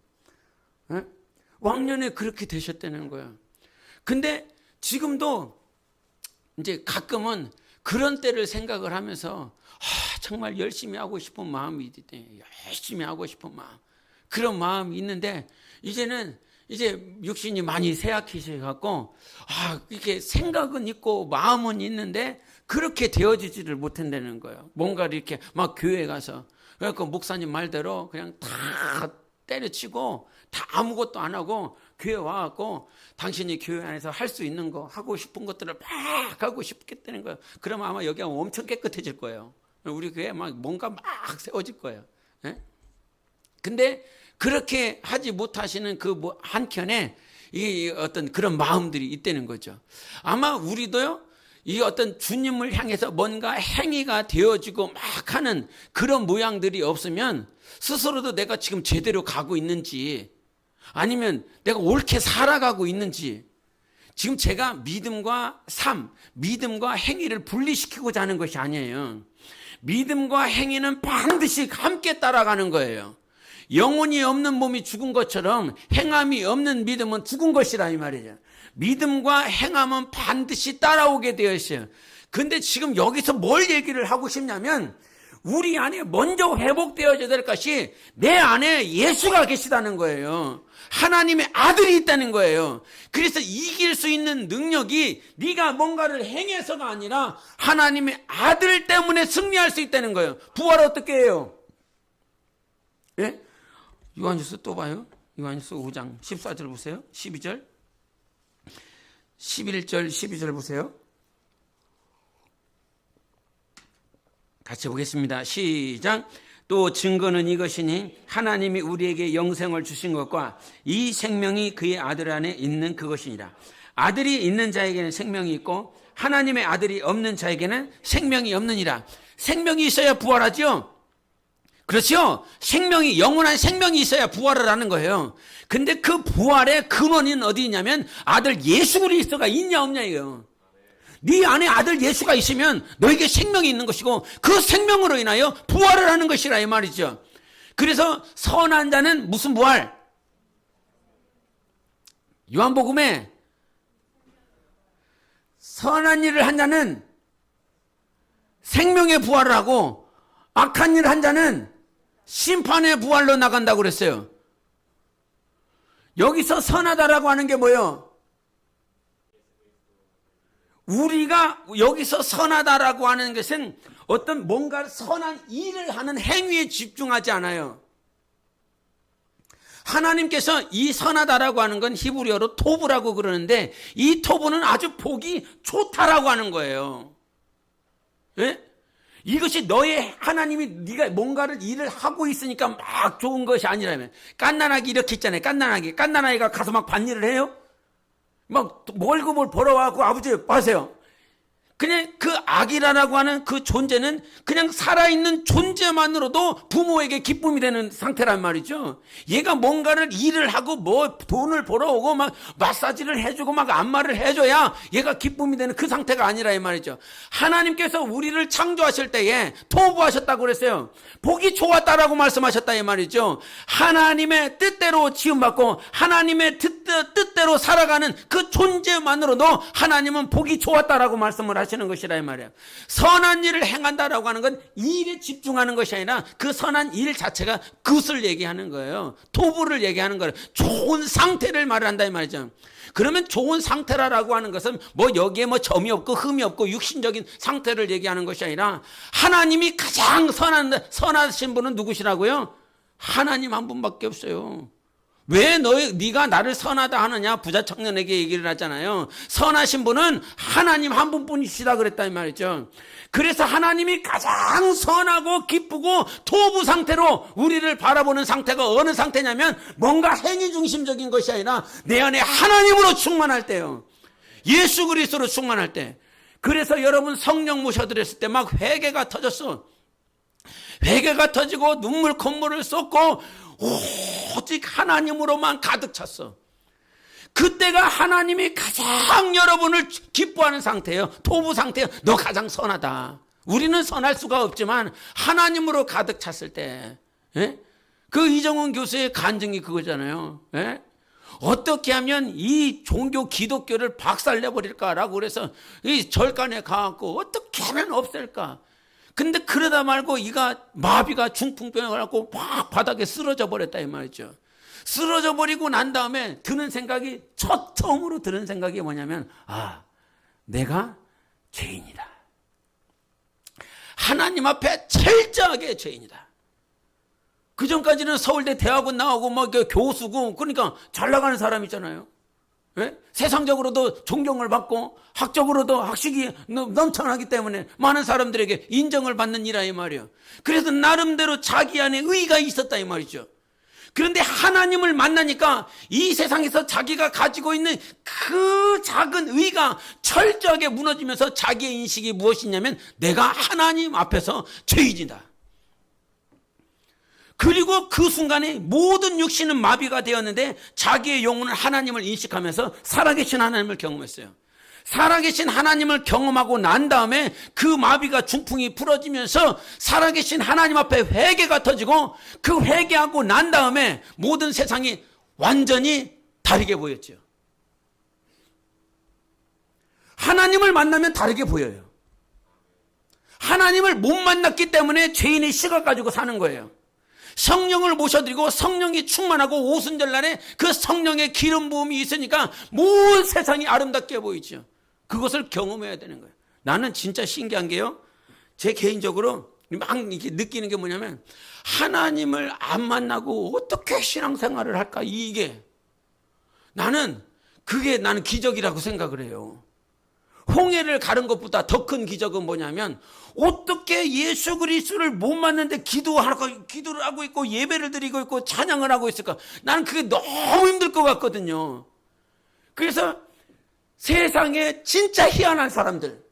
에? 왕년에 그렇게 되셨다는 거야. 근데 지금도 이제 가끔은 그런 때를 생각을 하면서 정말 열심히 하고 싶은 마음이 있대. 열심히 하고 싶은 마음. 그런 마음이 있는데 이제는 이제 육신이 많이 쇠약해져갖고 이렇게 생각은 있고 마음은 있는데 그렇게 되어지지를 못한다는 거예요. 뭔가를 이렇게 막 교회에 가서 그래서 목사님 말대로 그냥 다 때려치고 다 아무것도 안 하고 교회 와갖고 당신이 교회 안에서 할 수 있는 거 하고 싶은 것들을 막 하고 싶겠다는 거예요. 그러면 아마 여기가 엄청 깨끗해질 거예요. 우리 교회 막 뭔가 막 세워질 거예요. 예? 근데 그렇게 하지 못하시는 그 한켠에 이 어떤 그런 마음들이 있다는 거죠. 아마 우리도요, 이 어떤 주님을 향해서 뭔가 행위가 되어지고 막 하는 그런 모양들이 없으면 스스로도 내가 지금 제대로 가고 있는지 아니면 내가 옳게 살아가고 있는지, 지금 제가 믿음과 삶, 믿음과 행위를 분리시키고자 하는 것이 아니에요. 믿음과 행위는 반드시 함께 따라가는 거예요. 영혼이 없는 몸이 죽은 것처럼 행함이 없는 믿음은 죽은 것이라 이 말이죠. 믿음과 행함은 반드시 따라오게 되어 있어요. 근데 지금 여기서 뭘 얘기를 하고 싶냐면 우리 안에 먼저 회복되어야 될 것이 내 안에 예수가 계시다는 거예요. 하나님의 아들이 있다는 거예요. 그래서 이길 수 있는 능력이 네가 뭔가를 행해서가 아니라 하나님의 아들 때문에 승리할 수 있다는 거예요. 부활 어떻게 해요? 예? 요한일서 또 봐요. 요한일서 5장 14절 보세요. 12절 11절 12절 보세요. 같이 보겠습니다. 시작. 또 증거는 이것이니 하나님이 우리에게 영생을 주신 것과 이 생명이 그의 아들 안에 있는 그것이니라. 아들이 있는 자에게는 생명이 있고 하나님의 아들이 없는 자에게는 생명이 없느니라. 생명이 있어야 부활하죠. 그렇죠? 생명이, 영원한 생명이 있어야 부활을 하는 거예요. 근데 그 부활의 근원은 어디 있냐면 아들 예수 그리스도가 있냐 없냐 이거예요. 네 안에 아들 예수가 있으면 너에게 생명이 있는 것이고 그 생명으로 인하여 부활을 하는 것이라 이 말이죠. 그래서 선한 자는 무슨 부활? 요한복음에 선한 일을 한 자는 생명의 부활을 하고 악한 일을 한 자는 심판의 부활로 나간다고 그랬어요. 여기서 선하다라고 하는 게 뭐예요? 우리가 여기서 선하다라고 하는 것은 어떤 뭔가 선한 일을 하는 행위에 집중하지 않아요. 하나님께서 이 선하다라고 하는 건 히브리어로 토브라고 그러는데 이 토브는 아주 보기 좋다라고 하는 거예요. 예? 이것이 너의 하나님이 네가 뭔가를 일을 하고 있으니까 막 좋은 것이 아니라면 깐난아기 이렇게 있잖아요. 깐난아기가 가서 막 밭일을 해요? 막 월급을 벌어와갖고 아버지 봐세요. 그냥 그 아기라고 하는 그 존재는 그냥 살아있는 존재만으로도 부모에게 기쁨이 되는 상태란 말이죠. 얘가 뭔가를 일을 하고 뭐 돈을 벌어오고 막 마사지를 해주고 막 안마를 해줘야 얘가 기쁨이 되는 그 상태가 아니라 이 말이죠. 하나님께서 우리를 창조하실 때에 토부하셨다고 그랬어요. 보기 좋았다라고 말씀하셨다 이 말이죠. 하나님의 뜻대로 지음받고 하나님의 뜻대로 살아가는 그 존재만으로도 하나님은 보기 좋았다라고 말씀을 하시는 것이라 이 말이에요. 선한 일을 행한다라고 하는 건 일에 집중하는 것이 아니라 그 선한 일 자체가 그것을 얘기하는 거예요. 토부를 얘기하는 거예요. 좋은 상태를 말한다 이 말이죠. 그러면 좋은 상태라고 하는 것은 뭐 여기에 뭐 점이 없고 흠이 없고 육신적인 상태를 얘기하는 것이 아니라 하나님이 가장 선하신 분은 누구시라고요? 하나님 한 분밖에 없어요. 왜 네가 나를 선하다 하느냐? 부자 청년에게 얘기를 하잖아요. 선하신 분은 하나님 한 분뿐이시다 그랬다 이 말이죠. 그래서 하나님이 가장 선하고 기쁘고 토부 상태로 우리를 바라보는 상태가 어느 상태냐면 뭔가 행위 중심적인 것이 아니라 내 안에 하나님으로 충만할 때요. 예수 그리스도로 충만할 때. 그래서 여러분 성령 모셔드렸을 때 막 회개가 터졌어. 회개가 터지고 눈물 콧물을 쏟고 오직 하나님으로만 가득 찼어. 그때가 하나님이 가장 여러분을 기뻐하는 상태예요. 토부 상태예요. 너 가장 선하다. 우리는 선할 수가 없지만 하나님으로 가득 찼을 때, 예? 그 이정훈 교수의 간증이 그거잖아요. 예? 어떻게 하면 이 종교 기독교를 박살내버릴까라고 그래서 이 절간에 가갖고 어떻게 하면 없앨까. 근데 그러다 말고 이가 마비가 중풍병을 갖고 막 바닥에 쓰러져 버렸다 이 말이죠. 쓰러져 버리고 난 다음에 드는 생각이 처음으로 드는 생각이 뭐냐면 내가 죄인이다. 하나님 앞에 철저하게 죄인이다. 그 전까지는 서울대 대학원 나오고 막 교수고 그러니까 잘 나가는 사람이잖아요. 예? 세상적으로도 존경을 받고 학적으로도 학식이 넘쳐나기 때문에 많은 사람들에게 인정을 받는 이라 이 말이에요. 그래서 나름대로 자기 안에 의의가 있었다 이 말이죠. 그런데 하나님을 만나니까 이 세상에서 자기가 가지고 있는 그 작은 의의가 철저하게 무너지면서 자기의 인식이 무엇이냐면 내가 하나님 앞에서 죄인이다. 그리고 그 순간에 모든 육신은 마비가 되었는데 자기의 영혼은 하나님을 인식하면서 살아계신 하나님을 경험했어요. 살아계신 하나님을 경험하고 난 다음에 그 마비가 중풍이 풀어지면서 살아계신 하나님 앞에 회개가 터지고 그 회개하고 난 다음에 모든 세상이 완전히 다르게 보였죠. 하나님을 만나면 다르게 보여요. 하나님을 못 만났기 때문에 죄인의 시각 가지고 사는 거예요. 성령을 모셔드리고 성령이 충만하고 오순절날에 그 성령의 기름 부음이 있으니까 모든 세상이 아름답게 보이죠. 그것을 경험해야 되는 거예요. 나는 진짜 신기한 게요. 제 개인적으로 막 이렇게 느끼는 게 뭐냐면 하나님을 안 만나고 어떻게 신앙생활을 할까 이게 나는 기적이라고 생각을 해요. 홍해를 가른 것보다 더 큰 기적은 뭐냐면 어떻게 예수 그리스도를 못 만났는데 기도를 하고 있고 예배를 드리고 있고 찬양을 하고 있을까? 나는 그게 너무 힘들 것 같거든요. 그래서 세상에 진짜 희한한 사람들,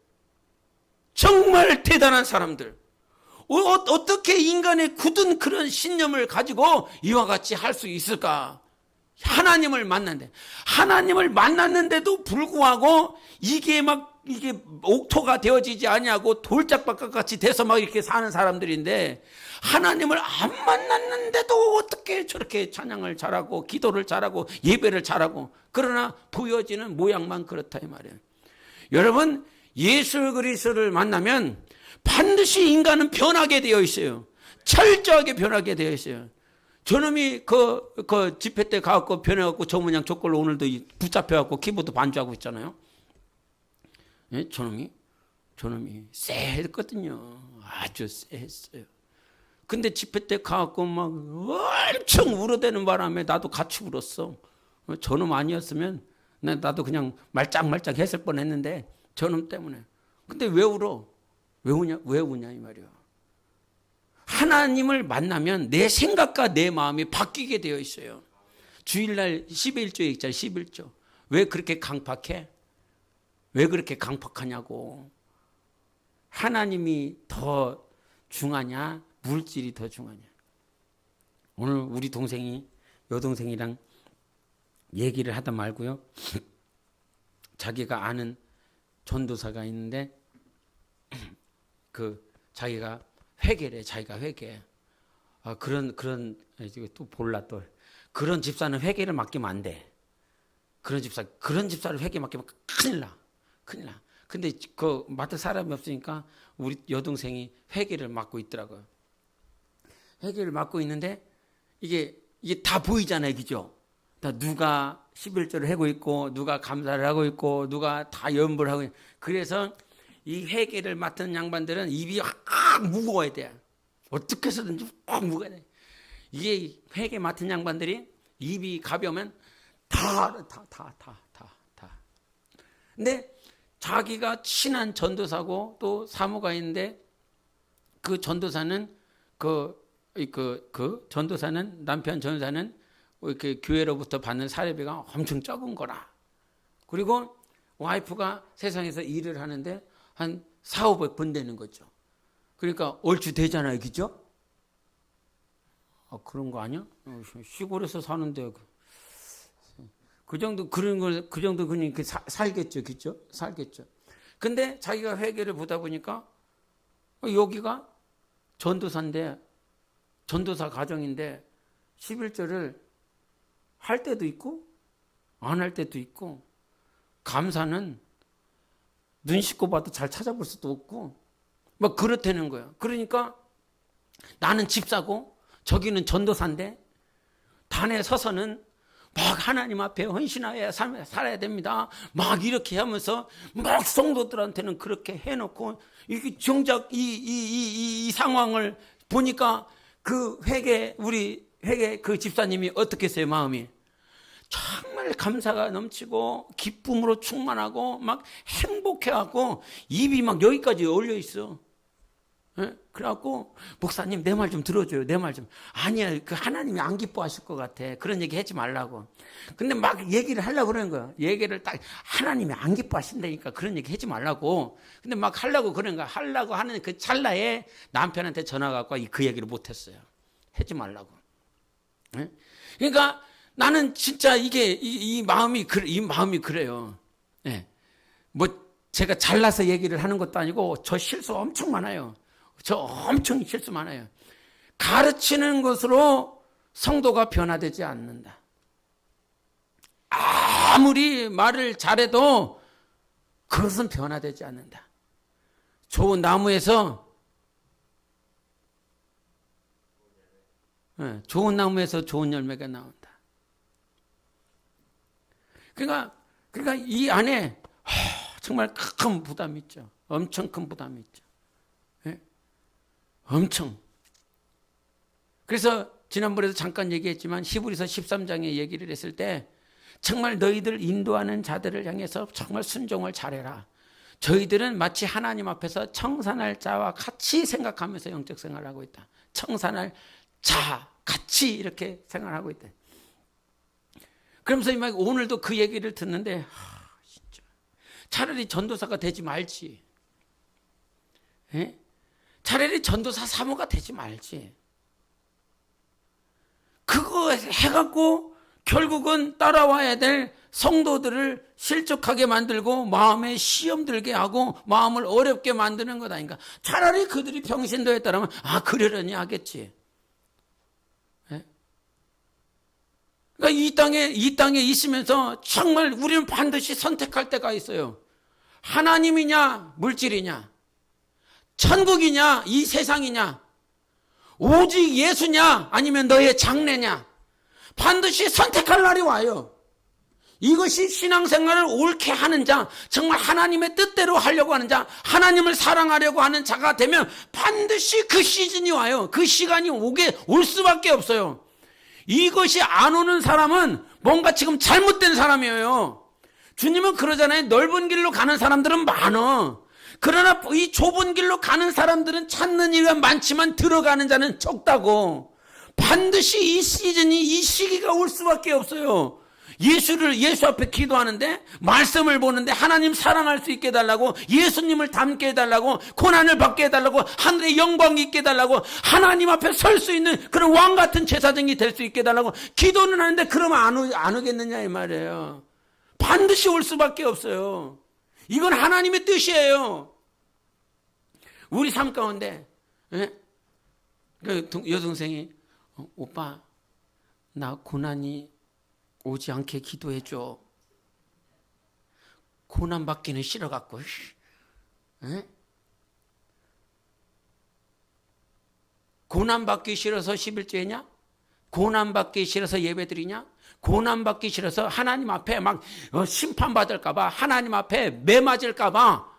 정말 대단한 사람들, 어떻게 인간의 굳은 그런 신념을 가지고 이와 같이 할 수 있을까? 하나님을 만났는데도 불구하고 이게 막 이게 옥토가 되어지지 아니하고 돌짝박같이 돼서 막 이렇게 사는 사람들인데 하나님을 안 만났는데도 어떻게 저렇게 찬양을 잘하고 기도를 잘하고 예배를 잘하고 그러나 보여지는 모양만 그렇다 이 말이에요. 여러분, 예수 그리스도를 만나면 반드시 인간은 변하게 되어 있어요. 철저하게 변하게 되어 있어요. 저놈이 그 집회 때 가갖고 변해갖고 저 모양 저꼴로 오늘도 붙잡혀갖고 키보드 반주하고 있잖아요. 예? 저놈이 쎄했거든요. 아주 쎄했어요. 근데 집회 때 가갖고 막 엄청 울어대는 바람에 나도 같이 울었어. 저놈 아니었으면 나도 그냥 말짝말짝 했을 뻔했는데 저놈 때문에. 근데 왜 울어? 왜 우냐 이 말이야. 하나님을 만나면 내 생각과 내 마음이 바뀌게 되어 있어요. 주일날 11조에 있잖아요. 11조. 왜 그렇게 강팍해? 왜 그렇게 강팍하냐고. 하나님이 더 중하냐? 물질이 더 중하냐? 오늘 우리 여동생이랑 얘기를 하다 말고요. 자기가 아는 전도사가 있는데 자기가 회개래. 자기가 회개. 그런 또 볼라 또 그런 집사는 회개를 맡기면 안 돼. 그런 집사를 회개 맡기면 큰일 나. 근데 맡을 사람이 없으니까 우리 여동생이 회개를 맡고 있더라고요. 회개를 맡고 있는데 이게 다 보이잖아요, 그죠? 다 누가 11조를 하고 있고 누가 감사를 하고 있고 누가 다 연불을 하고 있고. 그래서 이 회개를 맡은 양반들은 입이 확 무거워야 돼. 어떻게 해서든지 확 무거워야 돼. 이게 회개 맡은 양반들이 입이 가벼우면 다. 근데 자기가 친한 전도사고 또 사모가 있는데 그 전도사는 남편 전도사는 이렇게 교회로부터 받는 사례비가 엄청 적은 거라. 그리고 와이프가 세상에서 일을 하는데 한 400~500번 되는 거죠. 그러니까 얼추 되잖아요, 그죠? 그런 거 아니야? 시골에서 사는데 그 정도 그냥 살겠죠, 그죠? 살겠죠. 근데 자기가 회개를 보다 보니까 여기가 전도사인데 전도사 가정인데 11절을 할 때도 있고 안 할 때도 있고 감사는 눈 씻고 봐도 잘 찾아볼 수도 없고 막 그렇다는 거예요. 그러니까 나는 집사고 저기는 전도사인데 단에 서서는 막 하나님 앞에 헌신하여 살아야 됩니다. 막 이렇게 하면서 막 성도들한테는 그렇게 해놓고 이게 정작 이 상황을 보니까 우리 회개 그 집사님이 어떻게 했어요, 마음이? 정말 감사가 넘치고 기쁨으로 충만하고 막 행복해갖고 입이 막 여기까지 열려 있어. 그래갖고 목사님 내 말 좀 들어줘요. 내 말 좀. 아니야, 그 하나님이 안 기뻐하실 것 같아. 그런 얘기 하지 말라고. 근데 막 얘기를 하려고 그러는 거야. 얘기를 딱 하나님이 안 기뻐하신다니까 그런 얘기 하지 말라고. 근데 막 하려고 그러는 거야. 하려고 하는 그 찰나에 남편한테 전화가 왔고 그 얘기를 못했어요. 하지 말라고. 그러니까 나는 진짜 이 마음이 그래요. 뭐 제가 잘나서 얘기를 하는 것도 아니고 저 실수 엄청 많아요. 저 엄청 실수 많아요. 가르치는 것으로 성도가 변화되지 않는다. 아무리 말을 잘해도 그것은 변화되지 않는다. 좋은 나무에서 좋은 열매가 나온다. 그러니까 이 안에 정말 큰 부담이 있죠. 엄청 큰 부담이 있죠. 엄청. 그래서 지난번에도 잠깐 얘기했지만 히브리서 13장에 얘기를 했을 때 정말 너희들 인도하는 자들을 향해서 정말 순종을 잘해라. 저희들은 마치 하나님 앞에서 청산할 자와 같이 생각하면서 영적 생활을 하고 있다. 청산할 자 같이 이렇게 생활하고 있다. 그러면서 오늘도 그 얘기를 듣는데 진짜 차라리 전도사가 되지 말지. 차라리 전도사 사모가 되지 말지. 그거 해갖고 결국은 따라와야 될 성도들을 실족하게 만들고 마음에 시험 들게 하고 마음을 어렵게 만드는 것 아닌가. 차라리 그들이 평신도였다면 그러려니 하겠지. 예? 그러니까 이 땅에 있으면서 정말 우리는 반드시 선택할 때가 있어요. 하나님이냐 물질이냐, 천국이냐 이 세상이냐, 오직 예수냐 아니면 너의 장래냐, 반드시 선택할 날이 와요. 이것이 신앙생활을 옳게 하는 자, 정말 하나님의 뜻대로 하려고 하는 자, 하나님을 사랑하려고 하는 자가 되면 반드시 그 시즌이 와요. 그 시간이 올 수밖에 없어요. 이것이 안 오는 사람은 뭔가 지금 잘못된 사람이에요. 주님은 그러잖아요. 넓은 길로 가는 사람들은 많어. 그러나 이 좁은 길로 가는 사람들은 찾는 이가 많지만 들어가는 자는 적다고. 반드시 이 시즌이, 이 시기가 올 수밖에 없어요. 예수 앞에 기도하는데, 말씀을 보는데 하나님 사랑할 수 있게 해달라고, 예수님을 닮게 해달라고, 고난을 받게 해달라고, 하늘의 영광이 있게 해달라고, 하나님 앞에 설 수 있는 그런 왕 같은 제사장이 될 수 있게 해달라고 기도는 하는데, 그러면 안 오겠느냐 이 말이에요. 반드시 올 수밖에 없어요. 이건 하나님의 뜻이에요. 우리 삶 가운데 그 여동생이 오빠 나 고난이 오지 않게 기도해줘. 고난 받기는 싫어갖고. 고난 받기 싫어서 11조했냐? 고난 받기 싫어서 예배드리냐? 고난 받기 싫어서 하나님 앞에 막 심판받을까봐, 하나님 앞에 매 맞을까봐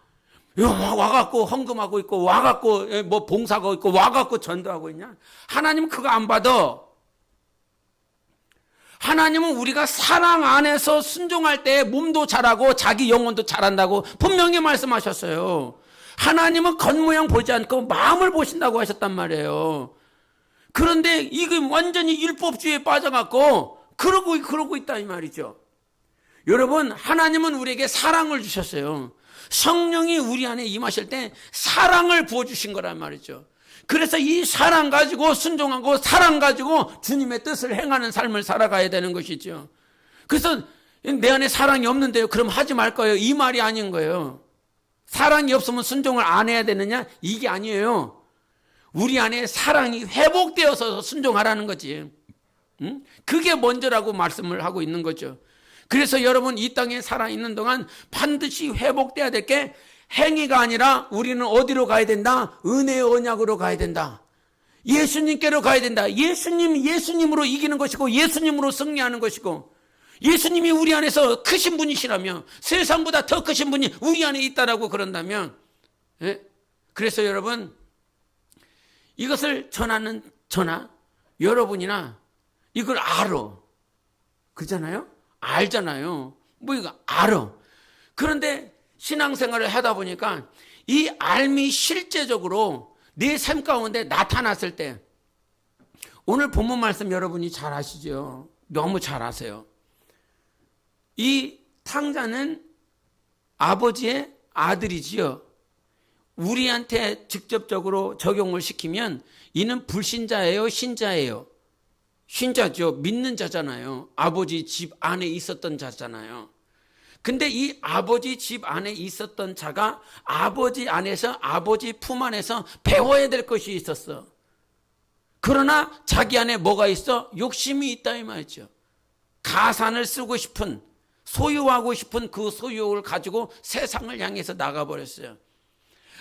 와갖고 헌금하고 있고, 와갖고 뭐 봉사하고 있고, 와갖고 전도하고 있냐? 하나님 그거 안 받아. 하나님은 우리가 사랑 안에서 순종할 때 몸도 자라고 자기 영혼도 자란다고 분명히 말씀하셨어요. 하나님은 겉모양 보지 않고 마음을 보신다고 하셨단 말이에요. 그런데 이게 완전히 율법주의에 빠져갖고 그러고 있다 이 말이죠. 여러분, 하나님은 우리에게 사랑을 주셨어요. 성령이 우리 안에 임하실 때 사랑을 부어주신 거란 말이죠. 그래서 이 사랑 가지고 순종하고 사랑 가지고 주님의 뜻을 행하는 삶을 살아가야 되는 것이죠. 그래서 내 안에 사랑이 없는데요, 그럼 하지 말 거예요, 이 말이 아닌 거예요. 사랑이 없으면 순종을 안 해야 되느냐, 이게 아니에요. 우리 안에 사랑이 회복되어서 순종하라는 거지. 그게 먼저라고 말씀을 하고 있는 거죠. 그래서 여러분, 이 땅에 살아있는 동안 반드시 회복돼야 될 게 행위가 아니라 우리는 어디로 가야 된다? 은혜의 언약으로 가야 된다. 예수님께로 가야 된다. 예수님으로 이기는 것이고, 예수님으로 승리하는 것이고, 예수님이 우리 안에서 크신 분이시라며, 세상보다 더 크신 분이 우리 안에 있다라고 그런다면, 그래서 여러분, 이것을 전하는 저나 여러분이나 이걸 알아. 그렇잖아요? 알잖아요. 뭐 이거 알아. 그런데 신앙생활을 하다 보니까 이 알미 실제적으로 내 삶 가운데 나타났을 때, 오늘 본문 말씀 여러분이 잘 아시죠? 너무 잘 아세요. 이 탕자는 아버지의 아들이지요. 우리한테 직접적으로 적용을 시키면 이는 불신자예요, 신자예요? 신자죠. 믿는 자잖아요. 아버지 집 안에 있었던 자잖아요. 근데 이 아버지 집 안에 있었던 자가 아버지 안에서, 아버지 품 안에서 배워야 될 것이 있었어. 그러나 자기 안에 뭐가 있어? 욕심이 있다 이 말이죠. 가산을 쓰고 싶은, 소유하고 싶은 그 소유욕을 가지고 세상을 향해서 나가버렸어요.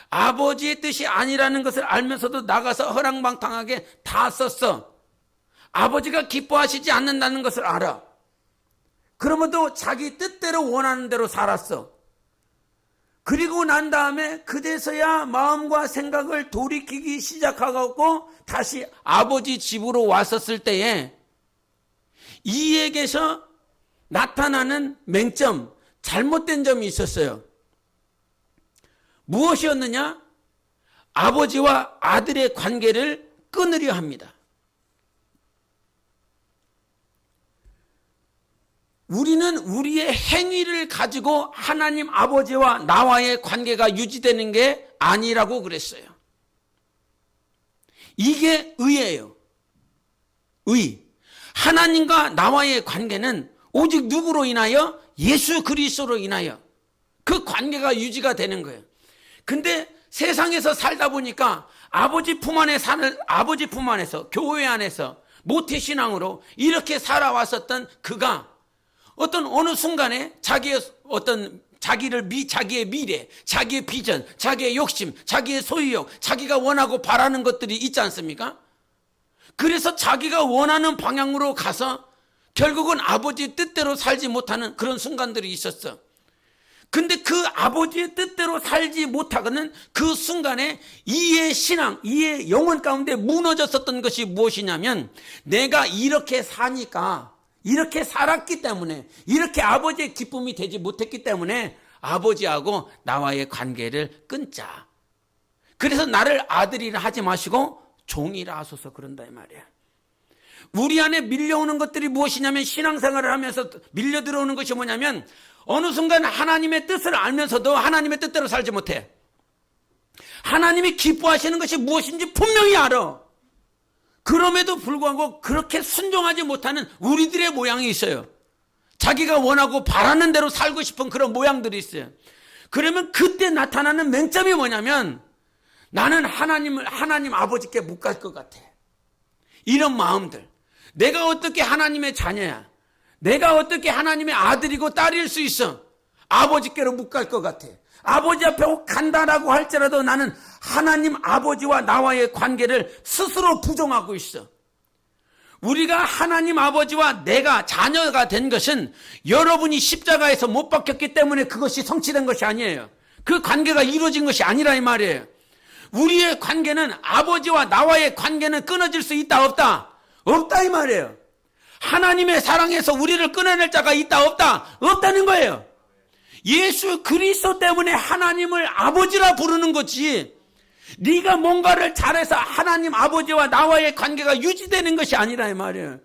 아버지의 뜻이 아니라는 것을 알면서도 나가서 허랑방탕하게 다 썼어. 아버지가 기뻐하시지 않는다는 것을 알아. 그러면도 자기 뜻대로 원하는 대로 살았어. 그리고 난 다음에 그제서야 마음과 생각을 돌이키기 시작하고 다시 아버지 집으로 왔었을 때에 이에게서 나타나는 맹점, 잘못된 점이 있었어요. 무엇이었느냐? 아버지와 아들의 관계를 끊으려 합니다. 우리는 우리의 행위를 가지고 하나님 아버지와 나와의 관계가 유지되는 게 아니라고 그랬어요. 이게 의예요. 의. 하나님과 나와의 관계는 오직 누구로 인하여? 예수 그리스도로 인하여 그 관계가 유지가 되는 거예요. 근데 세상에서 살다 보니까 아버지 품 안에서 교회 안에서 모태신앙으로 이렇게 살아왔었던 그가 어느 순간에 자기의 미래, 자기의 비전, 자기의 욕심, 자기의 소유욕, 자기가 원하고 바라는 것들이 있지 않습니까? 그래서 자기가 원하는 방향으로 가서 결국은 아버지의 뜻대로 살지 못하는 그런 순간들이 있었어. 근데 그 아버지의 뜻대로 살지 못하고는 그 순간에 이의 신앙, 이의 영혼 가운데 무너졌었던 것이 무엇이냐면, 내가 이렇게 사니까, 이렇게 살았기 때문에, 이렇게 아버지의 기쁨이 되지 못했기 때문에 아버지하고 나와의 관계를 끊자. 그래서 나를 아들이라 하지 마시고 종이라 하소서, 그런다 이 말이야. 우리 안에 밀려오는 것들이 무엇이냐면, 신앙생활을 하면서 밀려 들어오는 것이 뭐냐면, 어느 순간 하나님의 뜻을 알면서도 하나님의 뜻대로 살지 못해. 하나님이 기뻐하시는 것이 무엇인지 분명히 알아. 그럼에도 불구하고 그렇게 순종하지 못하는 우리들의 모양이 있어요. 자기가 원하고 바라는 대로 살고 싶은 그런 모양들이 있어요. 그러면 그때 나타나는 맹점이 뭐냐면, 나는 하나님 아버지께 못 갈 것 같아. 이런 마음들. 내가 어떻게 하나님의 자녀야? 내가 어떻게 하나님의 아들이고 딸일 수 있어? 아버지께로 못 갈 것 같아. 아버지 앞에 간다라고 할지라도 나는 하나님 아버지와 나와의 관계를 스스로 부정하고 있어. 우리가 하나님 아버지와 내가 자녀가 된 것은 여러분이 십자가에서 못 박혔기 때문에 그것이 성취된 것이 아니에요. 그 관계가 이루어진 것이 아니라 이 말이에요. 우리의 관계는, 아버지와 나와의 관계는 끊어질 수 있다 없다? 없다 이 말이에요. 하나님의 사랑에서 우리를 끊어낼 자가 있다 없다? 없다는 거예요. 예수 그리스도 때문에 하나님을 아버지라 부르는 거지, 네가 뭔가를 잘해서 하나님 아버지와 나와의 관계가 유지되는 것이 아니라 이 말이에요.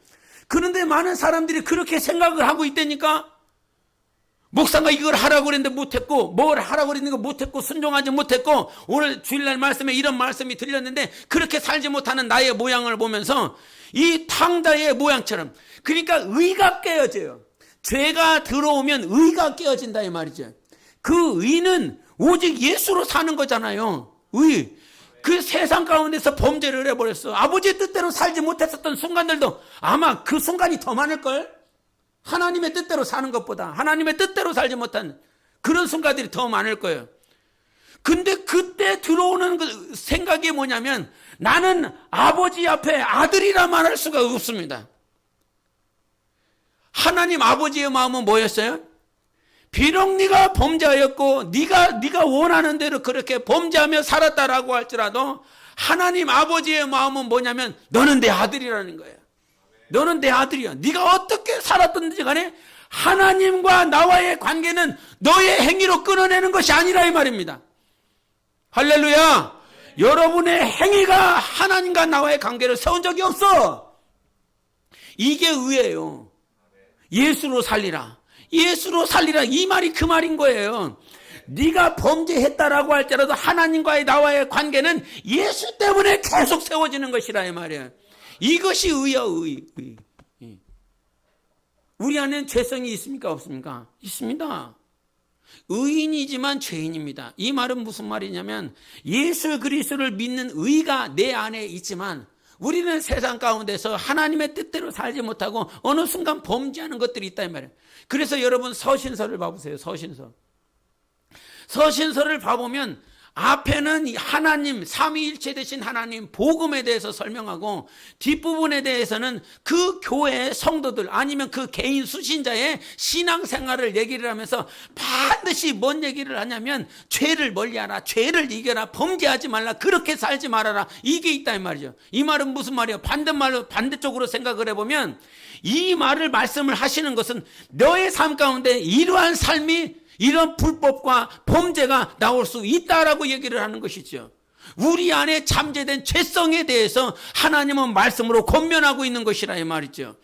그런데 많은 사람들이 그렇게 생각을 하고 있다니까. 목사가 이걸 하라고 그랬는데 못했고, 뭘 하라고 그랬는데 못했고, 순종하지 못했고, 오늘 주일날 말씀에 이런 말씀이 들렸는데 그렇게 살지 못하는 나의 모양을 보면서 이 탕자의 모양처럼, 그러니까 의가 깨어져요. 죄가 들어오면 의가 깨어진다 이 말이죠. 그 의는 오직 예수로 사는 거잖아요. 의. 그 세상 가운데서 범죄를 해버렸어. 아버지의 뜻대로 살지 못했었던 순간들도 아마 그 순간이 더 많을걸? 하나님의 뜻대로 사는 것보다 하나님의 뜻대로 살지 못한 그런 순간들이 더 많을 거예요. 근데 그때 들어오는 그 생각이 뭐냐면, 나는 아버지 앞에 아들이라 말할 수가 없습니다. 하나님 아버지의 마음은 뭐였어요? 비록 네가 범죄하였고 네가 원하는 대로 그렇게 범죄하며 살았다라고 할지라도 하나님 아버지의 마음은 뭐냐면, 너는 내 아들이라는 거예요. 너는 내 아들이야. 네가 어떻게 살았든지 간에 하나님과 나와의 관계는 너의 행위로 끊어내는 것이 아니라 이 말입니다. 할렐루야. 여러분의 행위가 하나님과 나와의 관계를 세운 적이 없어. 이게 의예요. 예수로 살리라. 예수로 살리라. 이 말이 그 말인 거예요. 네가 범죄했다라고 할지라도 하나님과의 나와의 관계는 예수 때문에 계속 세워지는 것이라 이 말이에요. 이것이 의야, 의. 우리 안에는 죄성이 있습니까 없습니까? 있습니다. 의인이지만 죄인입니다. 이 말은 무슨 말이냐면, 예수 그리스도를 믿는 의가 내 안에 있지만 우리는 세상 가운데서 하나님의 뜻대로 살지 못하고 어느 순간 범죄하는 것들이 있다 이 말이에요. 그래서 여러분 서신서를 봐보세요. 서신서를 봐보면 앞에는 하나님, 삼위일체 되신 하나님 복음에 대해서 설명하고, 뒷부분에 대해서는 그 교회의 성도들 아니면 그 개인 수신자의 신앙생활을 얘기를 하면서 반드시 뭔 얘기를 하냐면, 죄를 멀리하라, 죄를 이겨라, 범죄하지 말라, 그렇게 살지 말아라, 이게 있다 이 말이죠. 이 말은 무슨 말이에요? 반대쪽으로 생각을 해보면 이 말을 말씀을 하시는 것은 너의 삶 가운데 이러한 삶이, 이런 불법과 범죄가 나올 수 있다라고 얘기를 하는 것이죠. 우리 안에 잠재된 죄성에 대해서 하나님은 말씀으로 권면하고 있는 것이라 이 말이죠.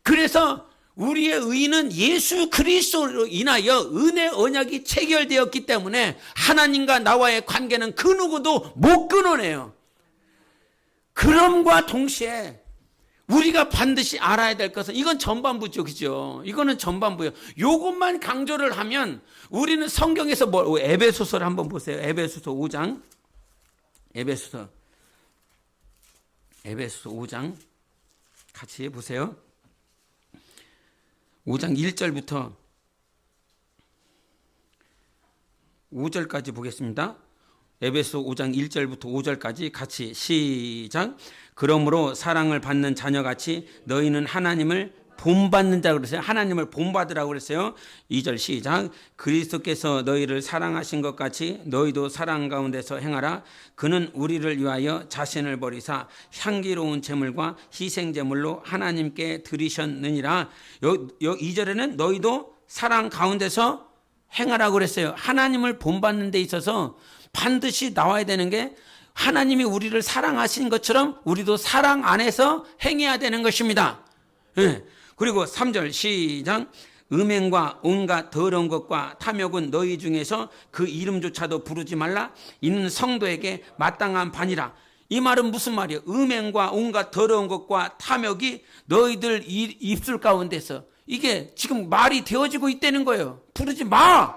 그래서 우리의 의는 예수 그리스도로 인하여 은혜 언약이 체결되었기 때문에 하나님과 나와의 관계는 그 누구도 못 끊어내요. 그럼과 동시에 우리가 반드시 알아야 될 것은 이건 전반부죠. 그죠? 이거는 전반부예요. 요것만 강조를 하면 우리는 성경에서 에베소서를 한번 보세요. 에베소서 5장. 에베소서 5장 같이 보세요. 5장 1절부터 5절까지 보겠습니다. 에베소 5장 1절부터 5절까지 같이 시작. 그러므로 사랑을 받는 자녀같이 너희는 하나님을 본받는 자 그랬어요. 하나님을 본받으라고 그랬어요. 2절 시작. 그리스도께서 너희를 사랑하신 것 같이 너희도 사랑 가운데서 행하라. 그는 우리를 위하여 자신을 버리사 향기로운 제물과 희생 제물로 하나님께 드리셨느니라. 2절에는 너희도 사랑 가운데서 행하라고 그랬어요. 하나님을 본받는 데 있어서 반드시 나와야 되는 게 하나님이 우리를 사랑하신 것처럼 우리도 사랑 안에서 행해야 되는 것입니다. 예. 그리고 3절 시작. 음행과 온갖 더러운 것과 탐욕은 너희 중에서 그 이름조차도 부르지 말라. 이는 성도에게 마땅한 반이라. 이 말은 무슨 말이에요? 음행과 온갖 더러운 것과 탐욕이 너희들 입술 가운데서 이게 지금 말이 되어지고 있다는 거예요. 부르지 마.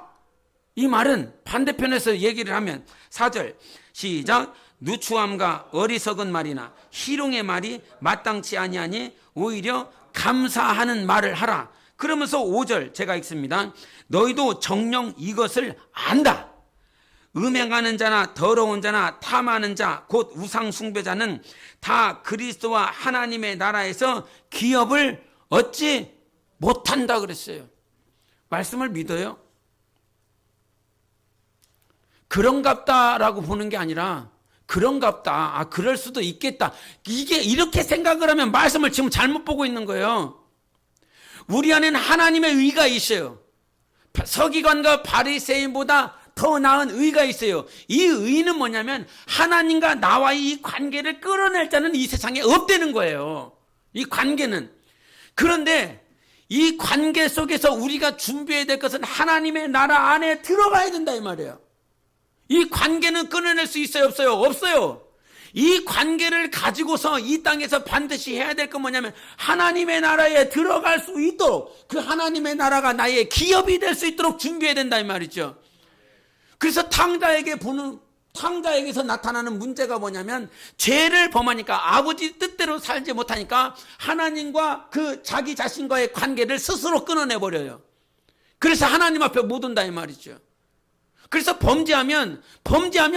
이 말은 반대편에서 얘기를 하면 4절 시작. 누추함과 어리석은 말이나 희롱의 말이 마땅치 아니하니 오히려 감사하는 말을 하라. 그러면서 5절 제가 읽습니다. 너희도 정녕 이것을 안다. 음행하는 자나 더러운 자나 탐하는 자 곧 우상 숭배자는 다 그리스도와 하나님의 나라에서 기업을 얻지 못한다 그랬어요. 말씀을 믿어요? 그런갑다라고 보는 게 아니라 그런갑다. 아, 그럴 수도 있겠다. 이게 이렇게 생각을 하면 말씀을 지금 잘못 보고 있는 거예요. 우리 안에는 하나님의 의가 있어요. 서기관과 바리새인보다 더 나은 의가 있어요. 이 의는 뭐냐면 하나님과 나와의 이 관계를 끌어낼 자는 이 세상에 없다는 거예요. 이 관계는. 그런데 이 관계 속에서 우리가 준비해야 될 것은 하나님의 나라 안에 들어가야 된다 이 말이에요. 이 관계는 끊어낼 수 있어요? 없어요? 없어요. 이 관계를 가지고서 이 땅에서 반드시 해야 될 건 뭐냐면 하나님의 나라에 들어갈 수 있도록 그 하나님의 나라가 나의 기업이 될 수 있도록 준비해야 된다 이 말이죠. 그래서 탕자에게서 나타나는 문제가 뭐냐면 죄를 범하니까 아버지 뜻대로 살지 못하니까 하나님과 그 자기 자신과의 관계를 스스로 끊어내버려요. 그래서 하나님 앞에 못 온다 이 말이죠. 그래서 범죄하면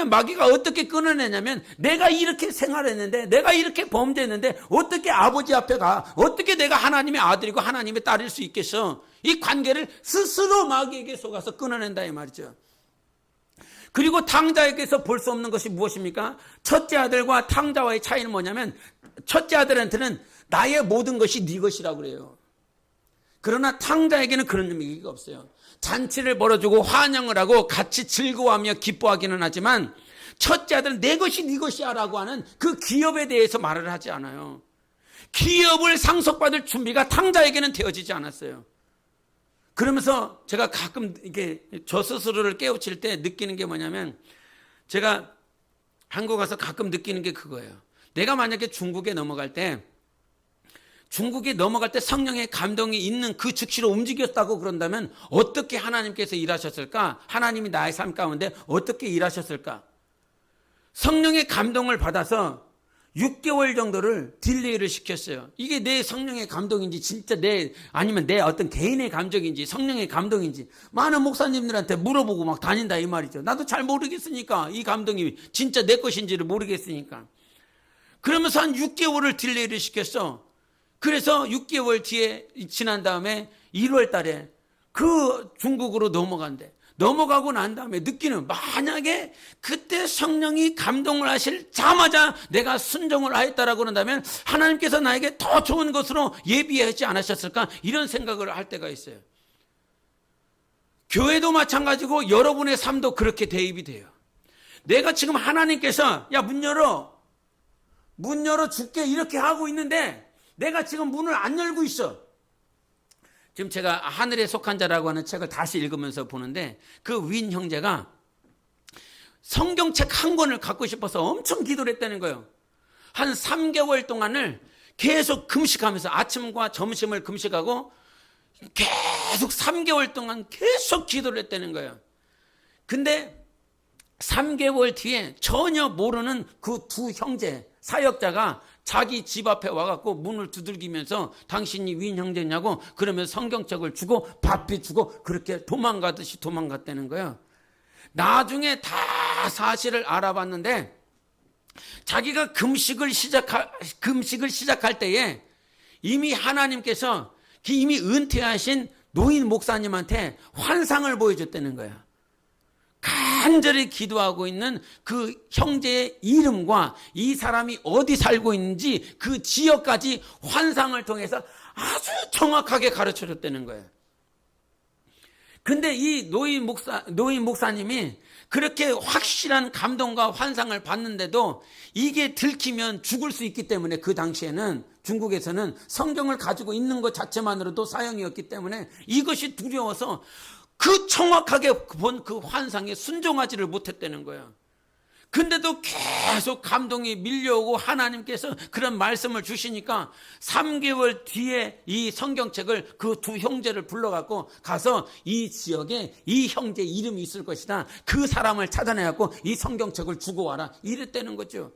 마귀가 어떻게 끊어내냐면 내가 이렇게 생활했는데 내가 이렇게 범죄했는데 어떻게 아버지 앞에 가 어떻게 내가 하나님의 아들이고 하나님의 딸일 수 있겠어. 이 관계를 스스로 마귀에게 속아서 끊어낸다 이 말이죠. 그리고 탕자에게서 볼 수 없는 것이 무엇입니까? 첫째 아들과 탕자와의 차이는 뭐냐면 첫째 아들한테는 나의 모든 것이 네 것이라고 그래요. 그러나 탕자에게는 그런 의미가 없어요. 잔치를 벌어주고 환영을 하고 같이 즐거워하며 기뻐하기는 하지만 첫째 아들은 내 것이 네 것이야 라고 하는 그 기업에 대해서 말을 하지 않아요. 기업을 상속받을 준비가 탕자에게는 되어지지 않았어요. 그러면서 제가 가끔 이게 저 스스로를 깨우칠 때 느끼는 게 뭐냐면 제가 한국 가서 가끔 느끼는 게 그거예요. 내가 만약에 중국에 넘어갈 때 성령의 감동이 있는 그 즉시로 움직였다고 그런다면 어떻게 하나님께서 일하셨을까? 하나님이 나의 삶 가운데 어떻게 일하셨을까? 성령의 감동을 받아서 6개월 정도를 딜레이를 시켰어요. 이게 내 성령의 감동인지 진짜 아니면 내 어떤 개인의 감정인지 성령의 감동인지 많은 목사님들한테 물어보고 막 다닌다 이 말이죠. 나도 잘 모르겠으니까 이 감동이 진짜 내 것인지를 모르겠으니까. 그러면서 한 6개월을 딜레이를 시켰어. 그래서 6개월 뒤에 지난 다음에 1월 달에 그 중국으로 넘어간대. 넘어가고 난 다음에 느끼는 만약에 그때 성령이 감동을 하실자마자 내가 순종을 하였다라고 그런다면 하나님께서 나에게 더 좋은 것으로 예비하지 않으셨을까? 이런 생각을 할 때가 있어요. 교회도 마찬가지고 여러분의 삶도 그렇게 대입이 돼요. 내가 지금 하나님께서 야 문 열어 줄게 이렇게 하고 있는데 내가 지금 문을 안 열고 있어. 지금 제가 하늘에 속한 자라고 하는 책을 다시 읽으면서 보는데 그 윈 형제가 성경책 한 권을 갖고 싶어서 엄청 기도를 했다는 거예요. 한 3개월 동안을 계속 금식하면서 아침과 점심을 금식하고 계속 3개월 동안 계속 기도를 했다는 거예요. 근데 3개월 뒤에 전혀 모르는 그 두 형제 사역자가 자기 집 앞에 와갖고 문을 두들기면서 당신이 윈 형제냐고 그러면서 성경책을 주고 밥비 주고 그렇게 도망가듯이 도망갔다는 거예요. 나중에 다 사실을 알아봤는데 자기가 금식을 시작할 때에 이미 하나님께서 이미 은퇴하신 노인 목사님한테 환상을 보여줬다는 거예요. 간절히 기도하고 있는 그 형제의 이름과 이 사람이 어디 살고 있는지 그 지역까지 환상을 통해서 아주 정확하게 가르쳐 줬다는 거예요. 근데 이 노인 목사님이 그렇게 확실한 감동과 환상을 받는데도 이게 들키면 죽을 수 있기 때문에 그 당시에는 중국에서는 성경을 가지고 있는 것 자체만으로도 사형이었기 때문에 이것이 두려워서 그 정확하게 본 그 환상에 순종하지를 못했다는 거예요. 근데도 계속 감동이 밀려오고 하나님께서 그런 말씀을 주시니까 3개월 뒤에 이 성경책을 그 두 형제를 불러갖고 가서 이 지역에 이 형제 이름이 있을 것이다. 그 사람을 찾아내갖고 이 성경책을 주고 와라. 이랬다는 거죠.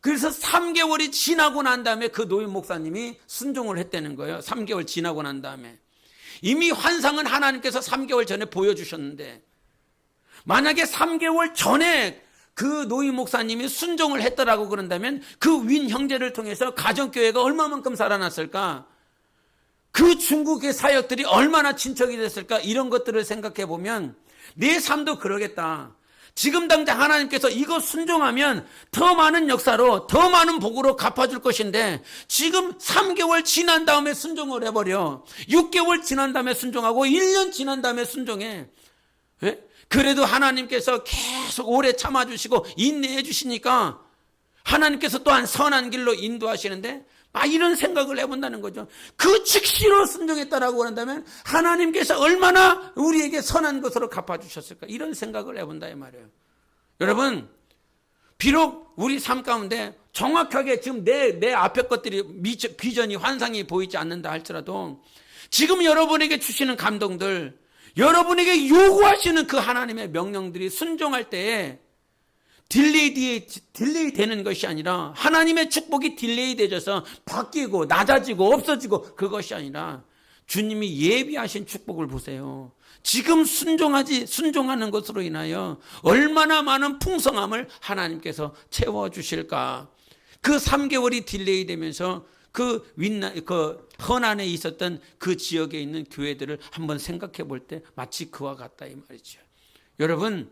그래서 3개월이 지나고 난 다음에 그 노인 목사님이 순종을 했다는 거예요. 3개월 지나고 난 다음에. 이미 환상은 하나님께서 3개월 전에 보여주셨는데 만약에 3개월 전에 그 노인 목사님이 순종을 했더라고 그런다면 그 윈 형제를 통해서 가정교회가 얼마만큼 살아났을까? 그 중국의 사역들이 얼마나 친척이 됐을까? 이런 것들을 생각해 보면 내 삶도 그러겠다. 지금 당장 하나님께서 이거 순종하면 더 많은 역사로 더 많은 복으로 갚아줄 것인데 지금 3개월 지난 다음에 순종을 해버려. 6개월 지난 다음에 순종하고 1년 지난 다음에 순종해. 예? 그래도 하나님께서 계속 오래 참아주시고 인내해 주시니까 하나님께서 또한 선한 길로 인도하시는데 이런 생각을 해본다는 거죠. 그 즉시로 순종했다라고 한다면 하나님께서 얼마나 우리에게 선한 것으로 갚아주셨을까 이런 생각을 해본다 이 말이에요. 여러분 비록 우리 삶 가운데 정확하게 지금 내 앞에 것들이 비전이 환상이 보이지 않는다 할지라도 지금 여러분에게 주시는 감동들 여러분에게 요구하시는 그 하나님의 명령들이 순종할 때에 딜레이 되는 것이 아니라 하나님의 축복이 딜레이 되져서 바뀌고 낮아지고 없어지고 그것이 아니라 주님이 예비하신 축복을 보세요. 지금 순종하는 것으로 인하여 얼마나 많은 풍성함을 하나님께서 채워주실까. 그 3개월이 딜레이 되면서 그 허난에 있었던 그 지역에 있는 교회들을 한번 생각해 볼 때 마치 그와 같다 이 말이죠. 여러분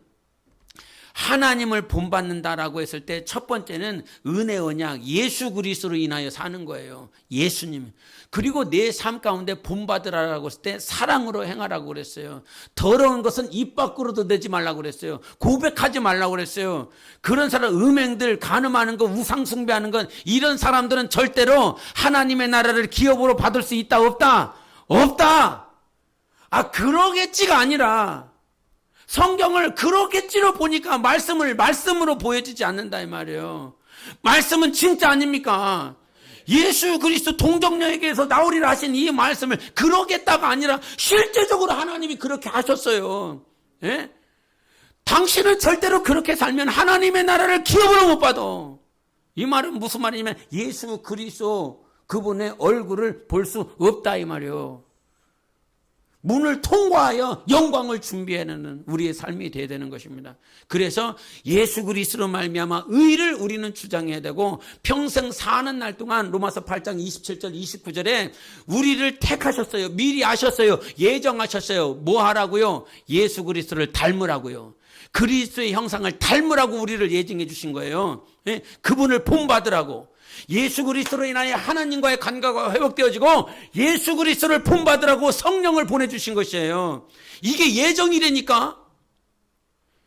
하나님을 본받는다라고 했을 때 첫 번째는 은혜 언약 예수 그리스도로 인하여 사는 거예요. 예수님. 그리고 내 삶 가운데 본받으라고 했을 때 사랑으로 행하라고 그랬어요. 더러운 것은 입 밖으로도 내지 말라고 그랬어요. 고백하지 말라고 그랬어요. 그런 사람 음행들 간음하는 거 우상 숭배하는 건 이런 사람들은 절대로 하나님의 나라를 기업으로 받을 수 있다 없다? 없다. 그러겠지가 아니라 성경을 그렇겠지로 보니까 말씀으로 보여지지 않는다 이 말이에요. 말씀은 진짜 아닙니까? 예수 그리스도 동정녀에게서 나오리라 하신 이 말씀을 그러겠다가 아니라 실제적으로 하나님이 그렇게 하셨어요. 예? 당신은 절대로 그렇게 살면 하나님의 나라를 기업으로 못 받아. 이 말은 무슨 말이냐면 예수 그리스도 그분의 얼굴을 볼 수 없다 이 말이에요. 문을 통과하여 영광을 준비하는 우리의 삶이 되어야 되는 것입니다. 그래서 예수 그리스도로 말미암아 의를 우리는 주장해야 되고 평생 사는 날 동안 로마서 8장 27절 29절에 우리를 택하셨어요. 미리 아셨어요. 예정하셨어요. 뭐 하라고요? 예수 그리스도를 닮으라고요. 그리스도의 형상을 닮으라고 우리를 예정해 주신 거예요. 예? 그분을 본받으라고. 예수 그리스도로 인하여 하나님과의 관계가 회복되어지고 예수 그리스도를 본받으라고 성령을 보내주신 것이에요. 이게 예정이라니까.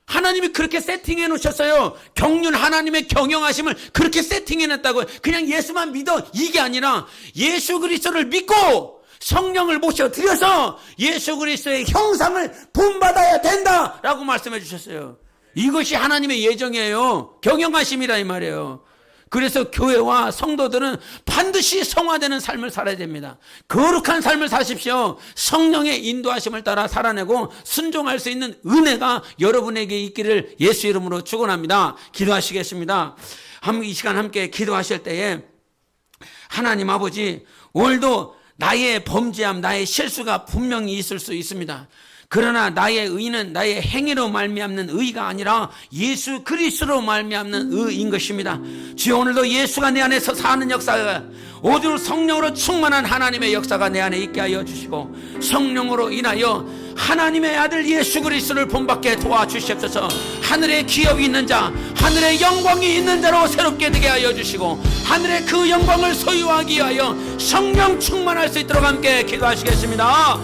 하나님이 그렇게 세팅해 놓으셨어요. 경륜 하나님의 경영하심을 그렇게 세팅해 놨다고. 그냥 예수만 믿어 이게 아니라 예수 그리스도를 믿고 성령을 모셔드려서 예수 그리스도의 형상을 본받아야 된다라고 말씀해 주셨어요. 이것이 하나님의 예정이에요. 경영하심이라 이 말이에요. 그래서 교회와 성도들은 반드시 성화되는 삶을 살아야 됩니다. 거룩한 삶을 사십시오. 성령의 인도하심을 따라 살아내고 순종할 수 있는 은혜가 여러분에게 있기를 예수 이름으로 축원합니다. 기도하시겠습니다. 이 시간 함께 기도하실 때에 하나님 아버지, 오늘도 나의 범죄함, 나의 실수가 분명히 있을 수 있습니다. 그러나 나의 의는 나의 행위로 말미암는 의가 아니라 예수 그리스도로 말미암는 의인 것입니다. 주여, 오늘도 예수가 내 안에서 사는 역사가, 오직 성령으로 충만한 하나님의 역사가 내 안에 있게 하여 주시고, 성령으로 인하여 하나님의 아들 예수 그리스도를 본받게 도와주시옵소서. 하늘에 기업이 있는 자, 하늘에 영광이 있는 자로 새롭게 되게 하여 주시고, 하늘의 그 영광을 소유하기 위하여 성령 충만할 수 있도록 함께 기도하시겠습니다.